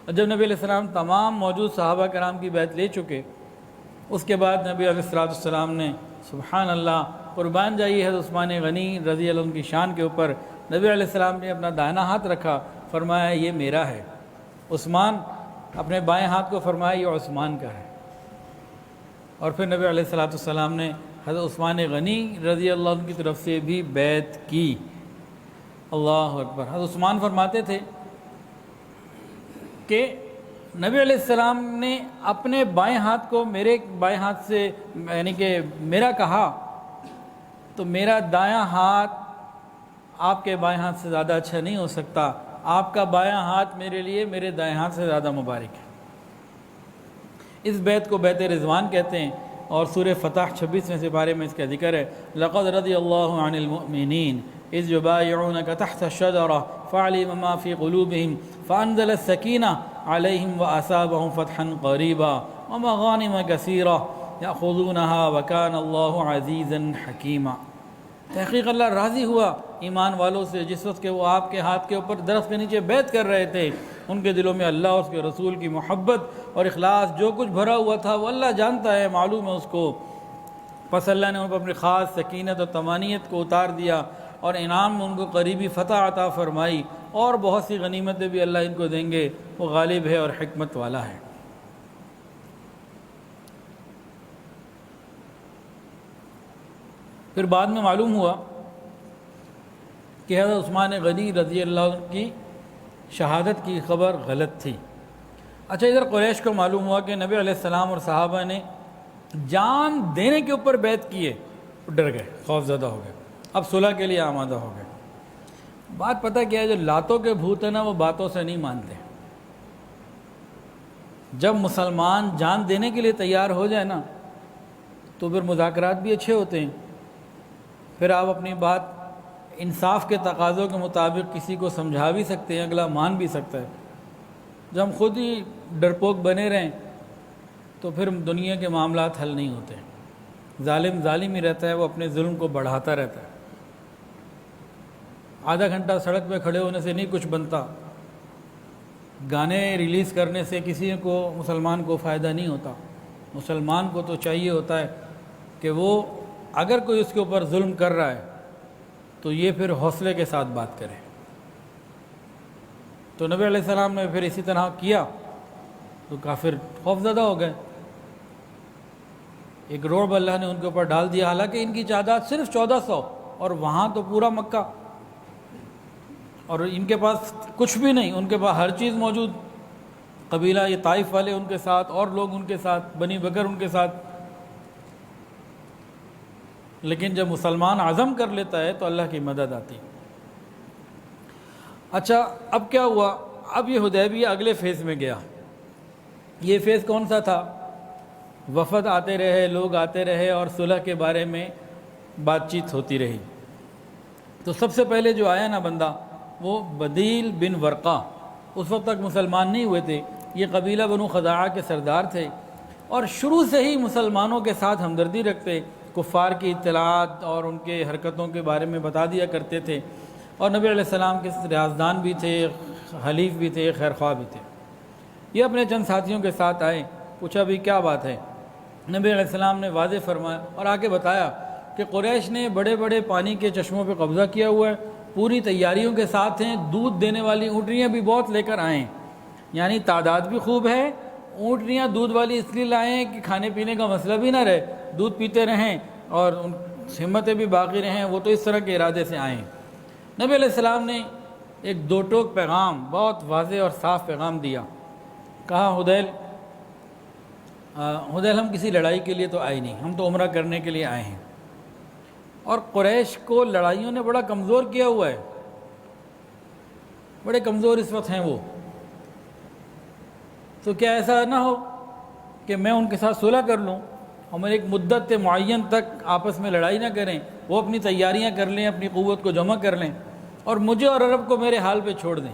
اور جب نبی علیہ السلام تمام موجود صحابہ کرام کی بیعت لے چکے، اس کے بعد نبی علیہ السلام نے سبحان اللہ قربان جائیے حضرت عثمان غنی رضی اللہ عنہ کی شان کے اوپر نبی علیہ السلام نے اپنا دائنا ہاتھ رکھا، فرمایا یہ میرا ہے۔ عثمان اپنے بائیں ہاتھ کو فرمایا یہ عثمان کا ہے۔ اور پھر نبی علیہ السلام نے حضرت عثمان غنی رضی اللہ عنہ کی طرف سے بھی بیعت کی۔ اللہ اکبر۔ حضرت عثمان فرماتے تھے کہ نبی علیہ السلام نے اپنے بائیں ہاتھ کو میرے بائیں ہاتھ سے یعنی کہ میرا کہا تو میرا دایاں ہاتھ آپ کے بائیں ہاتھ سے زیادہ اچھا نہیں ہو سکتا، آپ کا بایاں ہاتھ میرے لیے میرے دائیں ہاتھ سے زیادہ مبارک ہے۔ اس بیعت کو بیعت رضوان کہتے ہیں، اور سورہ فتح 26ویں سپارے میں اس کا ذکر ہے، لقد رضی اللہ عن المؤمنین اذ یبایعونک تحت الشجرہ فعلم ما فی قلوبہم فانزل السکینہ علیہم واصابہم فتحا قریبا ومغانم کثیرہ یأخذونہا وکان اللہ عزیزا حکیما۔ تحقیق اللہ راضی ہوا ایمان والوں سے جس وقت کہ وہ آپ کے ہاتھ کے اوپر درخت کے نیچے بیعت کر رہے تھے، ان کے دلوں میں اللہ اور اس کے رسول کی محبت اور اخلاص جو کچھ بھرا ہوا تھا وہ اللہ جانتا ہے، معلوم ہے اس کو۔ پس اللہ نے ان پر اپنی خاص سکینت اور طمانینت کو اتار دیا اور انعام میں ان کو قریبی فتح عطا فرمائی، اور بہت سی غنیمتیں بھی اللہ ان کو دیں گے، وہ غالب ہے اور حکمت والا ہے۔ پھر بعد میں معلوم ہوا کہ حضرت عثمان غنی رضی اللہ عنہ کی شہادت کی خبر غلط تھی۔ اچھا، ادھر قریش کو معلوم ہوا کہ نبی علیہ السلام اور صحابہ نے جان دینے کے اوپر بیعت کیے، ڈر گئے، خوف زدہ ہو گئے، اب صلح کے لیے آمادہ ہو گئے۔ بات پتہ کیا ہے، جو لاتوں کے بھوت ہیں نا وہ باتوں سے نہیں مانتے۔ جب مسلمان جان دینے کے لیے تیار ہو جائے نا تو پھر مذاکرات بھی اچھے ہوتے ہیں، پھر آپ اپنی بات انصاف کے تقاضوں کے مطابق کسی کو سمجھا بھی سکتے ہیں، اگلا مان بھی سکتا ہے۔ جب ہم خود ہی ڈرپوک بنے رہیں تو پھر دنیا کے معاملات حل نہیں ہوتے۔ ظالم ظالم ہی رہتا ہے، وہ اپنے ظلم کو بڑھاتا رہتا ہے۔ آدھا گھنٹہ سڑک پہ کھڑے ہونے سے نہیں کچھ بنتا، گانے ریلیز کرنے سے کسی کو مسلمان کو فائدہ نہیں ہوتا۔ مسلمان کو تو چاہیے ہوتا ہے کہ وہ اگر کوئی اس کے اوپر ظلم کر رہا ہے تو یہ پھر حوصلے کے ساتھ بات کرے۔ تو نبی علیہ السلام نے پھر اسی طرح کیا تو کافر خوف زدہ ہو گئے۔ ایک رعب اللہ نے ان کے اوپر ڈال دیا، حالانکہ ان کی تعداد صرف 1400 اور وہاں تو پورا مکہ، اور ان کے پاس کچھ بھی نہیں، ان کے پاس ہر چیز موجود۔ قبیلہ یہ طائف والے ان کے ساتھ، اور لوگ ان کے ساتھ، بنی بکر ان کے ساتھ۔ لیکن جب مسلمان عزم کر لیتا ہے تو اللہ کی مدد آتی۔ اچھا، اب کیا ہوا؟ اب یہ حدیبیہ اگلے فیز میں گیا۔ یہ فیز کون سا تھا؟ وفد آتے رہے، لوگ آتے رہے، اور صلح کے بارے میں بات چیت ہوتی رہی۔ تو سب سے پہلے جو آیا نا بندہ وہ بدیل بن ورقہ، اس وقت تک مسلمان نہیں ہوئے تھے، یہ قبیلہ بنو خزاعہ کے سردار تھے، اور شروع سے ہی مسلمانوں کے ساتھ ہمدردی رکھتے، کفار کی اطلاعات اور ان کے حرکتوں کے بارے میں بتا دیا کرتے تھے، اور نبی علیہ السلام کے ریاضدان بھی تھے، حلیف بھی تھے، خیرخواہ بھی تھے۔ یہ اپنے چند ساتھیوں کے ساتھ آئے، پوچھا بھی کیا بات ہے؟ نبی علیہ السلام نے واضح فرمایا اور آگے بتایا کہ قریش نے بڑے بڑے پانی کے چشموں پہ قبضہ کیا ہوا ہے، پوری تیاریوں کے ساتھ ہیں، دودھ دینے والی اونٹنیاں بھی بہت لے کر آئیں، یعنی تعداد بھی خوب ہے، اونٹنیاں دودھ والی اس لیے لائیں کہ کھانے پینے کا مسئلہ بھی نہ رہے، دودھ پیتے رہیں اور ان ہمتیں بھی باقی رہیں، وہ تو اس طرح کے ارادے سے آئیں۔ نبی علیہ السلام نے ایک دو ٹوک پیغام، بہت واضح اور صاف پیغام دیا۔ کہا حدیل ہم کسی لڑائی کے لیے تو آئے نہیں، ہم تو عمرہ کرنے کے لیے آئے ہیں، اور قریش کو لڑائیوں نے بڑا کمزور کیا ہوا ہے، بڑے کمزور اس وقت ہیں وہ، تو کیا ایسا نہ ہو کہ میں ان کے ساتھ صلح کر لوں، ہم ایک مدت معین تک آپس میں لڑائی نہ کریں، وہ اپنی تیاریاں کر لیں، اپنی قوت کو جمع کر لیں، اور مجھے اور عرب کو میرے حال پہ چھوڑ دیں۔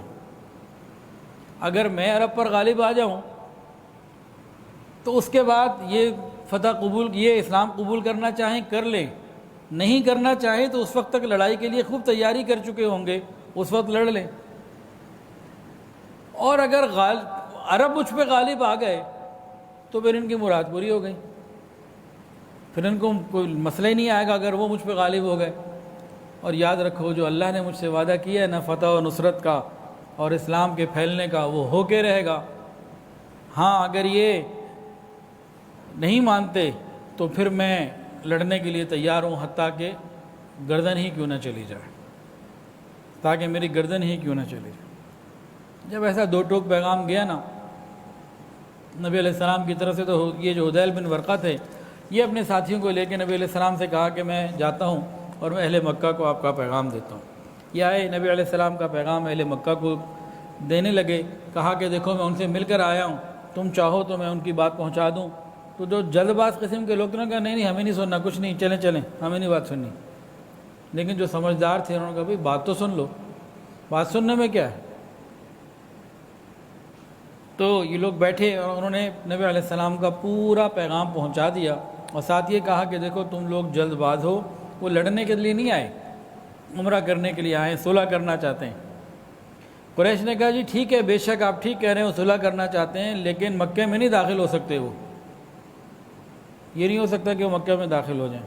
اگر میں عرب پر غالب آ جاؤں تو اس کے بعد یہ فتح قبول، یہ اسلام قبول کرنا چاہیں کر لیں، نہیں کرنا چاہیں تو اس وقت تک لڑائی کے لیے خوب تیاری کر چکے ہوں گے، اس وقت لڑ لیں۔ اور اگر عرب مجھ پہ غالب آ گئے تو پھر ان کی مراد پوری ہو گئی، پھر ان کو کوئی مسئلہ ہی نہیں آئے گا اگر وہ مجھ پہ غالب ہو گئے۔ اور یاد رکھو، جو اللہ نے مجھ سے وعدہ کیا ہے نا فتح و نصرت کا اور اسلام کے پھیلنے کا، وہ ہو کے رہے گا۔ ہاں، اگر یہ نہیں مانتے تو پھر میں لڑنے کے لیے تیار ہوں، حتیٰ کہ گردن ہی کیوں نہ چلی جائے، تاکہ میری گردن ہی کیوں نہ چلی جائے۔ جب ایسا دو ٹوک پیغام گیا نا نبی علیہ السلام کی طرف سے، تو یہ جو حدیل بن ورقہ تھے، یہ اپنے ساتھیوں کو لے کے نبی علیہ السلام سے کہا کہ میں جاتا ہوں اور میں اہل مکہ کو آپ کا پیغام دیتا ہوں۔ یہ آئے، نبی علیہ السلام کا پیغام اہل مکہ کو دینے لگے، کہا کہ دیکھو میں ان سے مل کر آیا ہوں، تم چاہو تو میں ان کی بات پہنچا دوں۔ تو جو جلد باز قسم کے لوگ نے کہا نہیں ہمیں نہیں سننا، کچھ نہیں، چلیں چلیں، ہمیں نہیں بات سننی۔ لیکن جو سمجھدار تھے انہوں نے کہا بھائی بات تو سن لو، بات سننے میں کیا ہے۔ تو یہ لوگ بیٹھے اور انہوں نے نبی علیہ السلام کا پورا پیغام پہنچا دیا، اور ساتھ یہ کہا کہ دیکھو تم لوگ جلد باز ہو، وہ لڑنے کے لیے نہیں آئے، عمرہ کرنے کے لیے آئے، صلح کرنا چاہتے ہیں۔ قریش نے کہا جی ٹھیک ہے، بے شک آپ ٹھیک کہہ رہے ہیں، وہ صلح کرنا چاہتے ہیں، لیکن مکے میں نہیں داخل ہو سکتے، وہ یہ نہیں ہو سکتا کہ وہ مکہ میں داخل ہو جائیں۔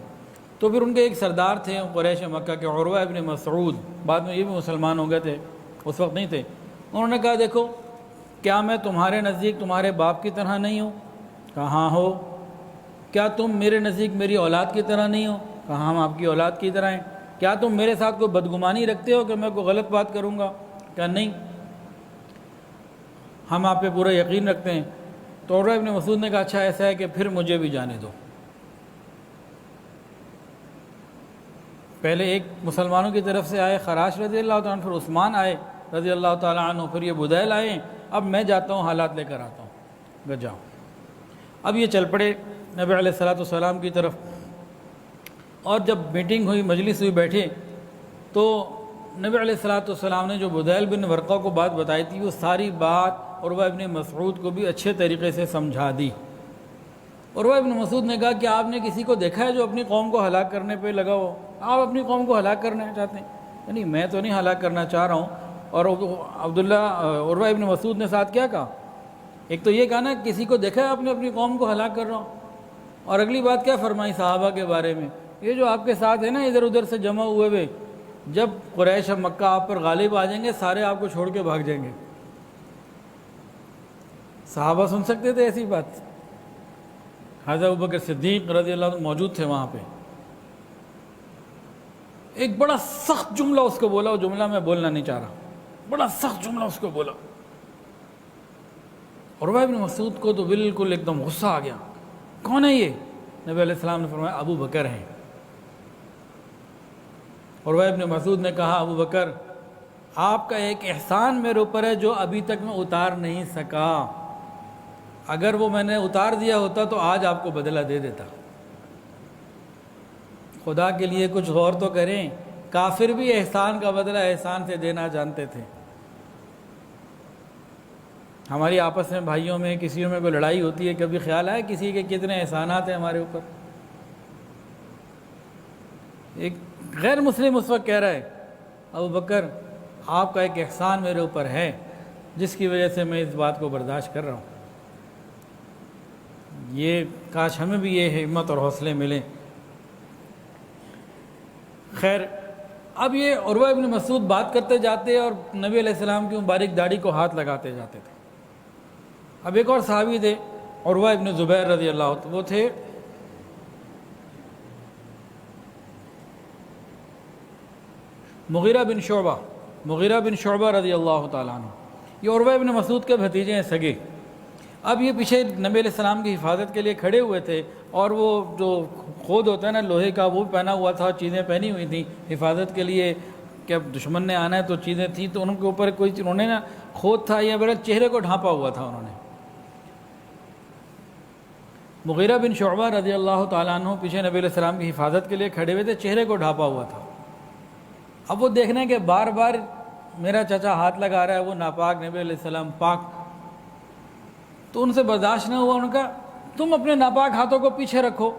تو پھر ان کے ایک سردار تھے قریش مکہ کے، عروہ ابن مسعود، بعد میں یہ بھی مسلمان ہو گئے تھے، اس وقت نہیں تھے۔ انہوں نے کہا دیکھو کیا میں تمہارے نزدیک تمہارے باپ کی طرح نہیں ہوں؟ کہا ہاں ہو۔ کیا تم میرے نزدیک میری اولاد کی طرح نہیں ہو؟ کہا ہم آپ کی اولاد کی طرح ہیں۔ کیا تم میرے ساتھ کوئی بدگمانی رکھتے ہو کہ میں کوئی غلط بات کروں گا؟ کہا نہیں، ہم آپ پہ پورا یقین رکھتے ہیں۔ تو عروہ ابن مسعود نے کہا اچھا ایسا ہے کہ پھر مجھے بھی جانے دو۔ پہلے ایک مسلمانوں کی طرف سے آئے خراش رضی اللہ تعالیٰ عنہ، پھر عثمان آئے رضی اللہ تعالیٰ عنہ، پھر یہ بدیل آئے، اب میں جاتا ہوں حالات لے کر آتا ہوں، جاؤ۔ اب یہ چل پڑے نبی علیہ السلام کی طرف، اور جب میٹنگ ہوئی، مجلس ہوئی، بیٹھے، تو نبی علیہ السلام نے جو بدیل بن ورقہ کو بات بتائی تھی، وہ ساری بات عروہ ابن مسعود کو بھی اچھے طریقے سے سمجھا دی۔ عروہ ابن مسعود نے کہا کہ آپ نے کسی کو دیکھا ہے جو اپنی قوم کو ہلاک کرنے پہ لگا ہو؟ آپ اپنی قوم کو ہلاک کرنا چاہتے ہیں؟ یعنی میں تو نہیں ہلاک کرنا چاہ رہا ہوں۔ اور عروہ ابن مسعود نے ساتھ کیا کہا؟ ایک تو یہ کہا نا کسی کو دیکھا ہے آپ نے اپنی قوم کو ہلاک کر رہا ہوں، اور اگلی بات کیا فرمائی صحابہ کے بارے میں؟ یہ جو آپ کے ساتھ ہے نا ادھر ادھر سے جمع ہوئے ہوئے، جب قریش اب مکہ آپ پر غالب آ جائیں گے سارے آپ کو چھوڑ کے بھاگ جائیں گے۔ صحابہ سن سکتے تھے ایسی بات؟ حضرت ابوبکر صدیق رضی اللہ عنہ موجود تھے وہاں پہ۔ ایک بڑا سخت جملہ اس کو بولا، وہ جملہ میں بولنا نہیں چاہ رہا، بڑا سخت جملہ اس کو بولا۔ عروہ ابن مسعود کو تو بالکل ایک دم غصہ آ گیا، کون ہے یہ؟ نبی علیہ السلام نے فرمایا ابو بکر ہیں۔ عروہ ابن مسعود نے کہا ابو بکر آپ کا ایک احسان میرے اوپر ہے جو ابھی تک میں اتار نہیں سکا، اگر وہ میں نے اتار دیا ہوتا تو آج آپ کو بدلہ دے دیتا۔ خدا کے لیے کچھ غور تو کریں، کافر بھی احسان کا بدلہ احسان سے دینا جانتے تھے۔ ہماری آپس میں بھائیوں میں کسی میں کوئی لڑائی ہوتی ہے، کبھی خیال آئے کسی کے کتنے احسانات ہیں ہمارے اوپر؟ ایک غیر مسلم اس وقت کہہ رہا ہے ابو بکر آپ کا ایک احسان میرے اوپر ہے جس کی وجہ سے میں اس بات کو برداشت کر رہا ہوں۔ یہ کاش ہمیں بھی یہ ہمت اور حوصلے ملیں۔ خیر، اب یہ عروہ ابن مسعود بات کرتے جاتے اور نبی علیہ السلام کی مبارک داڑھی کو ہاتھ لگاتے جاتے تھے۔ اب ایک اور صحابی تھے عروہ ابن زبیر رضی اللہ عنہ، وہ تھے مغیرہ بن شعبہ رضی اللہ تعالیٰ عنہ۔ یہ عروہ ابن مسعود کے بھتیجے ہیں سگے۔ اب یہ پیچھے نبی علیہ السلام کی حفاظت کے لیے کھڑے ہوئے تھے، اور وہ جو خود ہوتا ہے نا لوہے کا، وہ پہنا ہوا تھا، چیزیں پہنی ہوئی تھیں حفاظت کے لیے کہ اب دشمن نے آنا ہے تو چیزیں تھیں، تو ان کے اوپر کوئی انہوں نے نا خود تھا یا میرے چہرے کو ڈھانپا ہوا تھا انہوں نے۔ مغیرہ بن شعبہ رضی اللہ تعالیٰ عنہ پیچھے نبی علیہ السلام کی حفاظت کے لیے کھڑے ہوئے تھے، چہرے کو ڈھانپا ہوا تھا۔ اب وہ دیکھنا ہے کہ بار بار میرا چچا ہاتھ لگا رہا ہے، وہ ناپاک، نبی علیہ السلام پاک، تو ان سے برداشت نہ ہوا۔ ان کا تم اپنے ناپاک ہاتھوں کو پیچھے رکھو،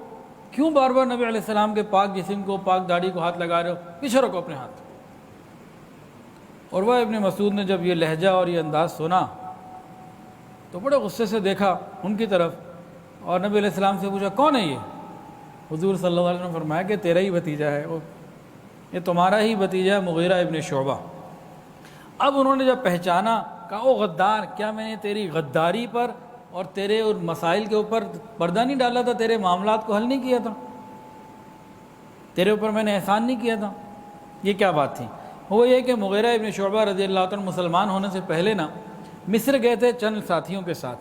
کیوں بار بار نبی علیہ السلام کے پاک جسم کو، پاک داڑھی کو ہاتھ لگا رہے ہو؟ پیچھے رکھو اپنے ہاتھ۔ عروہ ابن مسعود نے جب یہ لہجہ اور یہ انداز سنا تو بڑے غصے سے دیکھا ان کی طرف، اور نبی علیہ السلام سے پوچھا کون ہے یہ؟ حضور صلی اللہ علیہ وسلم نے فرمایا کہ تیرا ہی بھتیجا ہے، یہ تمہارا ہی بھتیجا ہے مغیرہ ابن شعبہ۔ اب انہوں نے جب پہچانا، کہا او غدار، کیا میں نے تیری غداری پر اور تیرے اور مسائل کے اوپر پردہ نہیں ڈالا تھا؟ تیرے معاملات کو حل نہیں کیا تھا؟ تیرے اوپر میں نے احسان نہیں کیا تھا؟ یہ کیا بات تھی؟ وہ یہ کہ مغیرہ ابن شعبہ رضی اللہ عنہ مسلمان ہونے سے پہلے نا مصر گئے تھے چند ساتھیوں کے ساتھ۔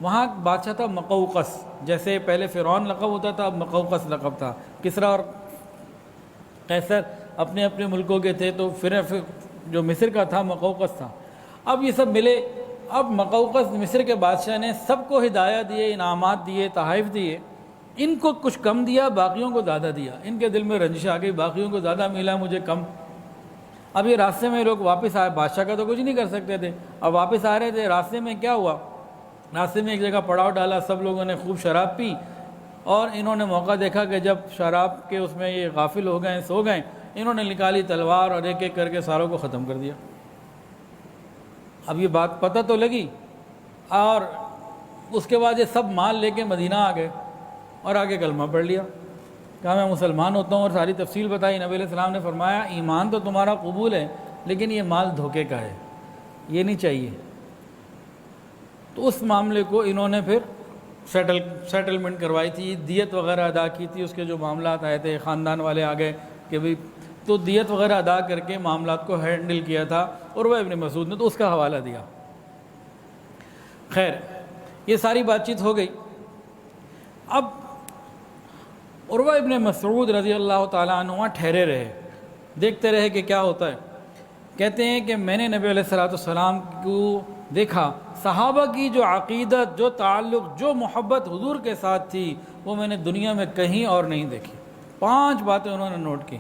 وہاں بادشاہ تھا مقوقس، جیسے پہلے فرعون لقب ہوتا تھا، اب مقوقس لقب تھا۔ کسریٰ اور قیصر اپنے اپنے ملکوں کے تھے، تو پھر جو مصر کا تھا مقوقس تھا۔ اب یہ سب ملے، اب مقوقس مصر کے بادشاہ نے سب کو ہدایت دیے، انعامات دیے، تحائف دیے، ان کو کچھ کم دیا، باقیوں کو زیادہ دیا۔ ان کے دل میں رنجش آ گئی، باقیوں کو زیادہ ملا، مجھے کم۔ اب یہ راستے میں لوگ واپس آئے، بادشاہ کا تو کچھ نہیں کر سکتے تھے، اب واپس آ رہے تھے، راستے میں کیا ہوا؟ راستے میں ایک جگہ پڑاؤ ڈالا، سب لوگوں نے خوب شراب پی، اور انہوں نے موقع دیکھا کہ جب شراب کے اس میں یہ غافل ہو گئے، سو گئے، انہوں نے نکالی تلوار اور ایک ایک کر کے ساروں کو ختم کر دیا۔ اب یہ بات پتہ تو لگی، اور اس کے بعد یہ سب مال لے کے مدینہ آ گئے اور آگے کلمہ پڑھ لیا، کہا میں مسلمان ہوتا ہوں، اور ساری تفصیل بتائی۔ نبی علیہ السلام نے فرمایا ایمان تو تمہارا قبول ہے، لیکن یہ مال دھوکے کا ہے، یہ نہیں چاہیے۔ تو اس معاملے کو انہوں نے پھر سیٹلمنٹ کروائی تھی، دیت وغیرہ ادا کی تھی، اس کے جو معاملات آئے تھے خاندان والے آ گئے کہ بھئی، تو دیت وغیرہ ادا کر کے معاملات کو ہینڈل کیا تھا عروہ ابن مسعود نے، تو اس کا حوالہ دیا۔ خیر، یہ ساری بات چیت ہو گئی۔ اب عروہ ابن مسعود رضی اللہ تعالیٰ عنہ وہاں ٹھہرے رہے، دیکھتے رہے کہ کیا ہوتا ہے۔ کہتے ہیں کہ میں نے نبی علیہ السلام کو دیکھا، صحابہ کی جو عقیدت، جو تعلق، جو محبت حضور کے ساتھ تھی، وہ میں نے دنیا میں کہیں اور نہیں دیکھی۔ 5 باتیں انہوں نے نوٹ کی،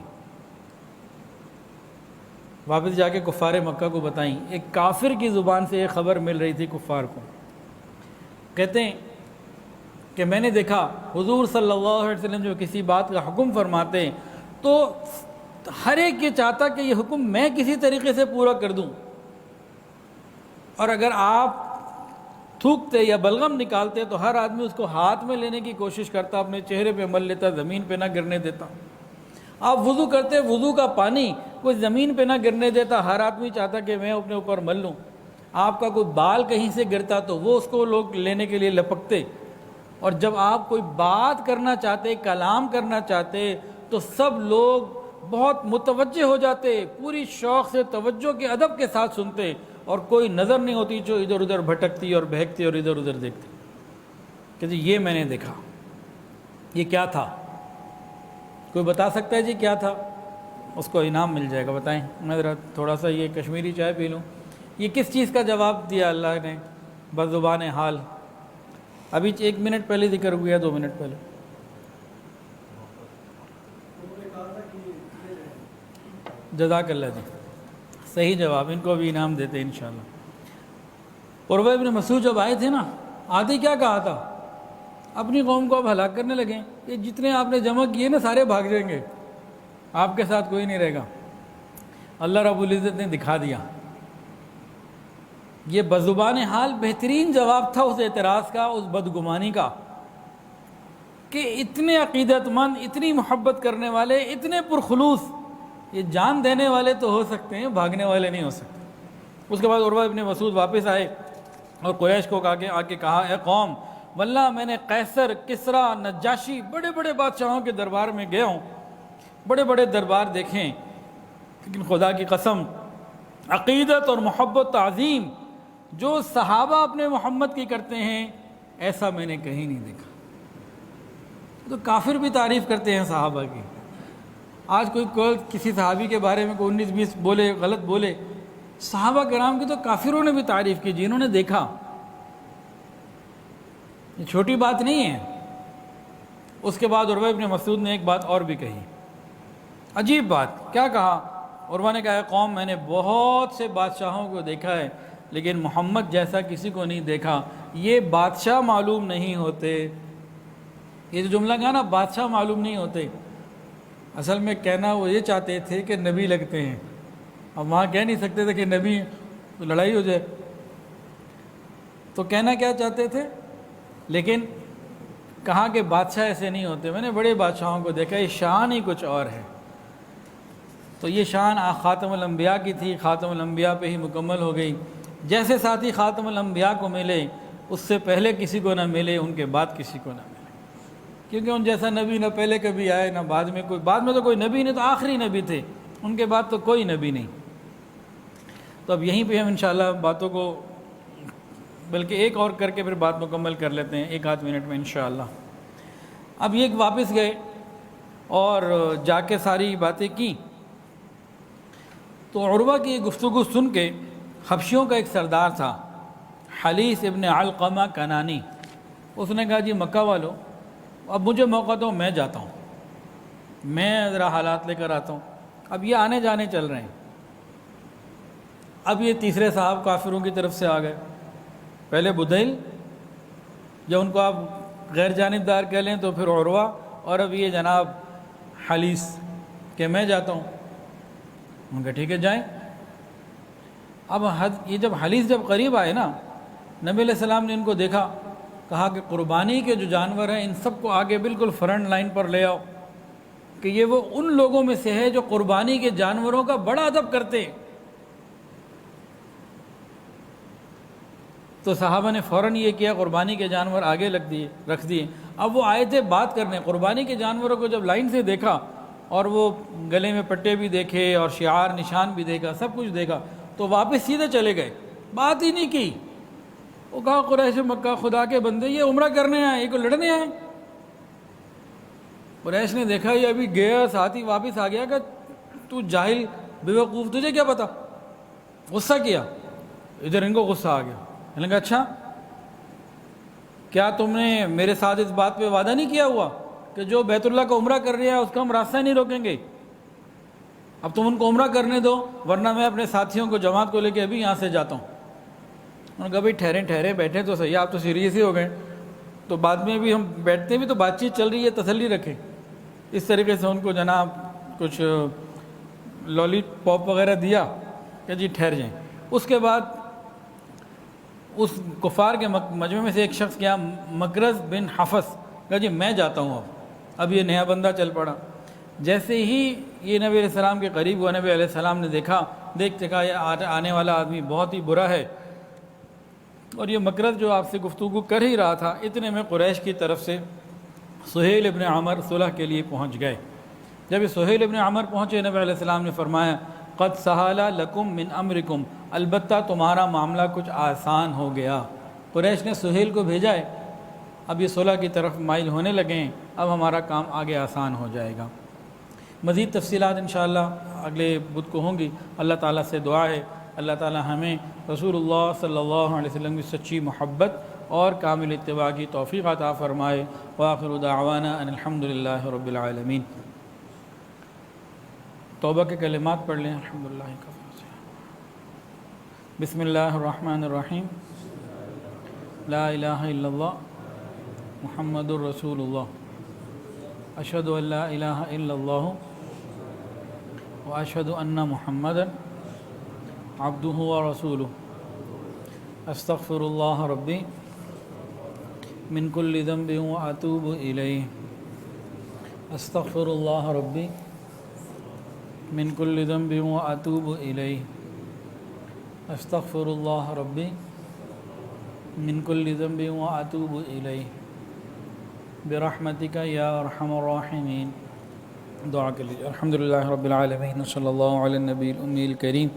واپس جا کے کفار مکہ کو بتائیں۔ ایک کافر کی زبان سے یہ خبر مل رہی تھی کفار کو۔ کہتے ہیں کہ میں نے دیکھا حضور صلی اللہ علیہ وسلم جو کسی بات کا حکم فرماتے تو ہر ایک یہ چاہتا کہ یہ حکم میں کسی طریقے سے پورا کر دوں، اور اگر آپ تھوکتے یا بلغم نکالتے تو ہر آدمی اس کو ہاتھ میں لینے کی کوشش کرتا، اپنے چہرے پہ مل لیتا، زمین پہ نہ گرنے دیتا۔ آپ وضو کرتے، وضو کا پانی کوئی زمین پہ نہ گرنے دیتا، ہر آدمی چاہتا کہ میں اپنے اوپر مل لوں۔ آپ کا کوئی بال کہیں سے گرتا تو وہ اس کو لوگ لینے کے لیے لپکتے، اور جب آپ کوئی بات کرنا چاہتے، کلام کرنا چاہتے، تو سب لوگ بہت متوجہ ہو جاتے، پوری شوق سے، توجہ کے ادب کے ساتھ سنتے، اور کوئی نظر نہیں ہوتی جو ادھر ادھر بھٹکتی اور بہکتی اور ادھر ادھر دیکھتی۔ کہ جی یہ میں نے دیکھا، یہ کیا تھا؟ کوئی بتا سکتا ہے جی کیا تھا؟ اس کو انعام مل جائے گا، بتائیں۔ میں ذرا تھوڑا سا یہ کشمیری چائے پی لوں۔ یہ کس چیز کا جواب دیا اللہ نے بزبان حال؟ ابھی 1 منٹ پہلے ذکر ہوا، 2 منٹ پہلے۔ جزاک اللہ جی، صحیح جواب، ان کو بھی انعام دیتے انشاءاللہ۔ عروہ ابن مسعود جب آئے تھے نا، آتے کیا کہا تھا؟ اپنی قوم کو آپ ہلاک کرنے لگے، یہ جتنے آپ نے جمع کیے نا سارے بھاگ جائیں گے، آپ کے ساتھ کوئی نہیں رہے گا۔ اللہ رب العزت نے دکھا دیا۔ یہ بزبان حال بہترین جواب تھا اس اعتراض کا، اس بدگمانی کا، کہ اتنے عقیدت مند، اتنی محبت کرنے والے، اتنے پرخلوص، یہ جان دینے والے تو ہو سکتے ہیں، بھاگنے والے نہیں ہو سکتے۔ اس کے بعد عروہ ابن مسعود واپس آئے اور قریش کو آ کے کہا، اے قوم، واللہ میں نے قیصر، کسریٰ، نجاشی، بڑے بڑے بادشاہوں کے دربار میں گیا ہوں، بڑے بڑے دربار دیکھیں، لیکن خدا کی قسم عقیدت اور محبت تعظیم جو صحابہ اپنے محمد کی کرتے ہیں، ایسا میں نے کہیں نہیں دیکھا۔ تو کافر بھی تعریف کرتے ہیں صحابہ کی۔ آج کوئی کسی صحابی کے بارے میں کوئی 19-20 بولے، غلط بولے، صحابہ کرام کی تو کافروں نے بھی تعریف کی، جنہوں نے دیکھا۔ یہ چھوٹی بات نہیں ہے۔ اس کے بعد عروہ ابن مسعود نے ایک بات اور بھی کہی، عجیب بات۔ کیا کہا؟ عروہ نے کہا، قوم، میں نے بہت سے بادشاہوں کو دیکھا ہے، لیکن محمد جیسا کسی کو نہیں دیکھا۔ یہ بادشاہ معلوم نہیں ہوتے، یہ جو جملہ کہا نا، بادشاہ معلوم نہیں ہوتے، اصل میں کہنا وہ یہ چاہتے تھے کہ نبی لگتے ہیں۔ اب وہاں کہہ نہیں سکتے تھے کہ نبی تو لڑائی ہو جائے، تو کہنا کیا چاہتے تھے؟ لیکن کہا کہ بادشاہ ایسے نہیں ہوتے، میں نے بڑے بادشاہوں کو دیکھا، یہ شان ہی کچھ اور ہے۔ تو یہ شان خاتم الانبیاء کی تھی، خاتم الانبیاء پہ ہی مکمل ہو گئی۔ جیسے ساتھی خاتم الانبیاء کو ملے، اس سے پہلے کسی کو نہ ملے، ان کے بعد کسی کو نہ ملے، کیونکہ ان جیسا نبی نہ پہلے کبھی آئے نہ بعد میں کوئی، بعد میں تو کوئی نبی نہیں، تو آخری نبی تھے، ان کے بعد تو کوئی نبی نہیں۔ تو اب یہیں پہ ہم انشاءاللہ باتوں کو، بلکہ ایک اور کر کے پھر بات مکمل کر لیتے ہیں 1-8 منٹ میں انشاءاللہ۔ اب یہ واپس گئے اور جا کے ساری باتیں کی، تو عروہ کی گفتگو سن کے حبشیوں کا ایک سردار تھا، حلیث ابن علقمہ کنانی، اس نے کہا، جی مکہ والو، اب مجھے موقع دو، میں جاتا ہوں، میں ذرا حالات لے کر آتا ہوں۔ اب یہ آنے جانے چل رہے ہیں۔ اب یہ تیسرے صاحب کافروں کی طرف سے آ گئے، پہلے بدیل، جب ان کو آپ غیر جانبدار کہہ لیں تو پھر عروہ، اور اب یہ جناب حلیث کہ میں جاتا ہوں۔ ان کا ٹھیک ہے جائیں۔ اب یہ جب حدیث جب قریب آئے نا، نبی علیہ السلام نے ان کو دیکھا، کہا کہ قربانی کے جو جانور ہیں ان سب کو آگے بالکل فرنٹ لائن پر لے آؤ، کہ یہ وہ ان لوگوں میں سے ہے جو قربانی کے جانوروں کا بڑا ادب کرتے۔ تو صحابہ نے فوراً یہ کیا، قربانی کے جانور آگے رکھ دیے۔ اب وہ آئے تھے بات کرنے، قربانی کے جانوروں کو جب لائن سے دیکھا اور وہ گلے میں پٹے بھی دیکھے اور شعار نشان بھی دیکھا، سب کچھ دیکھا، تو واپس سیدھے چلے گئے، بات ہی نہیں کی۔ وہ کہا قریش مکہ، خدا کے بندے یہ عمرہ کرنے آئے، یہ کو لڑنے آئے۔ قریش نے دیکھا یہ ابھی گیا، ساتھ ہی واپس آ گیا، کہ تو جاہل بیوقوف، تجھے کیا پتا؟ غصہ کیا، ادھر ان کو غصہ آ گیا۔ میں نے کہا اچھا، کیا تم نے میرے ساتھ اس بات پہ وعدہ نہیں کیا ہوا کہ جو بیت اللہ کا عمرہ کر رہا ہے اس کا ہم راستہ نہیں روکیں گے؟ اب تم ان کو عمرہ کرنے دو، ورنہ میں اپنے ساتھیوں کو، جماعت کو لے کے ابھی یہاں سے جاتا ہوں۔ انہوں نے کہا بھائی ٹھہرے بیٹھے تو صحیح، آپ تو سیریس ہی ہو گئے، تو بعد میں بھی ہم بیٹھتے بھی تو بات چیت چل رہی ہے، تسلی رکھیں۔ اس طریقے سے ان کو جناب کچھ لولی پاپ وغیرہ دیا کہ جی ٹھہر جائیں۔ اس کے بعد اس کفار کے مجمع میں سے ایک شخص کیا، مکرز بن حفص، کہا جی میں جاتا ہوں۔ اب یہ نیا بندہ چل پڑا۔ جیسے ہی یہ نبی علیہ السلام کے قریب ہوا، نبی علیہ السلام نے دیکھتے کہا یہ آنے والا آدمی بہت ہی برا ہے، اور یہ مکرز جو آپ سے گفتگو کر ہی رہا تھا۔ اتنے میں قریش کی طرف سے سہیل ابن عمر صلح کے لیے پہنچ گئے۔ جب یہ سہیل ابن عمر پہنچے، نبی علیہ السلام نے فرمایا قد سہل لکم من امرکم، البتہ تمہارا معاملہ کچھ آسان ہو گیا۔ قریش نے سہیل کو بھیجا ہے، اب یہ صلح کی طرف مائل ہونے لگے ہیں، اب ہمارا کام آگے آسان ہو جائے گا۔ مزید تفصیلات انشاءاللہ اگلے بدھ کو ہوں گی۔ اللہ تعالیٰ سے دعا ہے اللہ تعالیٰ ہمیں رسول اللہ صلی اللہ علیہ وسلم کی سچی محبت اور کامل اتباع کی توفیق عطا فرمائے۔ وآخر دعوانا ان الحمدللہ رب العالمین۔ توبہ کے کلمات پڑھ لیں۔ الحمدللہ بسم اللہ الرحمن الرحیم، لا الہ الا اللہ محمد الرسول اللہ، اشہد ان لا الہ الا اللہ واشہد ان محمدا عبدہ ورسولہ، استغفر اللہ ربی من کل ذنب واتوب الیہ، استغفر اللہ ربی من کل ذنب واتوب الیہ، استغفر اللہ ربی من کل ذنب واتوب الیہ، برحمتک یا ارحم الراحمین۔ دعا کے لیجیے۔ الحمدللہ رب العالمین، صلی اللہ علی النبی الامی الکریم۔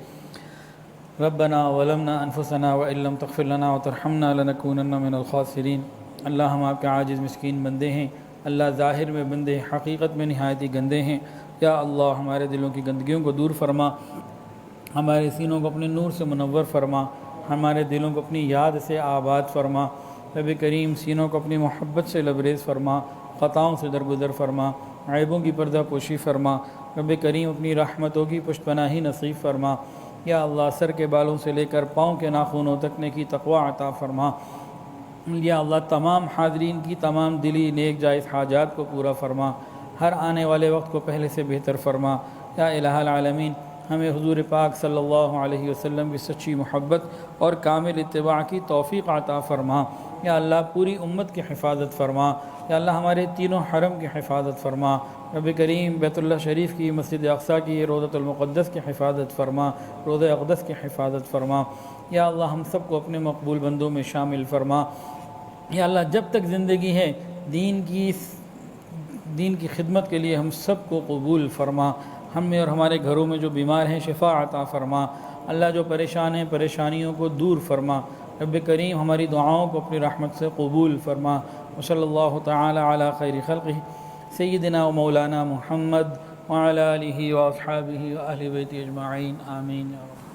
ربنا ظلمنا انفسنا وان لم تغفر لنا وترحمنا لنکونن من الخاسرین۔ اللہ ہم آپ کے عاجز مسکین بندے ہیں، اللہ ظاہر میں بندے، حقیقت میں نہایت ہی گندے ہیں۔ یا اللہ ہمارے دلوں کی گندگیوں کو دور فرما، ہمارے سینوں کو اپنے نور سے منور فرما، ہمارے دلوں کو اپنی یاد سے آباد فرما۔ رب کریم سینوں کو اپنی محبت سے لبریز فرما، خطاؤں سے درگزر فرما، عیبوں کی پردہ پوشی فرما۔ رب کریم اپنی رحمتوں کی پشت پناہی نصیب فرما۔ یا اللہ سر کے بالوں سے لے کر پاؤں کے ناخنوں تک نیکی تقوی عطا فرما۔ یا اللہ تمام حاضرین کی تمام دلی نیک جائز حاجات کو پورا فرما، ہر آنے والے وقت کو پہلے سے بہتر فرما۔ یا الہ العالمین ہمیں حضور پاک صلی اللہ علیہ وسلم کی سچی محبت اور کامل اتباع کی توفیق عطا فرما۔ یا اللہ پوری امت کی حفاظت فرما۔ یا اللہ ہمارے تینوں حرم کی حفاظت فرما۔ رب کریم بیت اللہ شریف کی، مسجد اقصیٰ کی، روضۃ المقدس کی حفاظت فرما، روضہ اقدس کی حفاظت فرما۔ یا اللہ ہم سب کو اپنے مقبول بندوں میں شامل فرما۔ یا اللہ جب تک زندگی ہے دین کی خدمت کے لیے ہم سب کو قبول فرما۔ ہم میں اور ہمارے گھروں میں جو بیمار ہیں شفا عطا فرما۔ اللہ جو پریشان ہیں پریشانیوں کو دور فرما۔ رب کریم ہماری دعاؤں کو اپنی رحمت سے قبول فرما۔ وصلی اللہ تعالی علی خیر خلقہ سیدنا و مولانا محمد وعلی آلہ واصحابہ واہل بیتہ اجمعین، آمین یا رب۔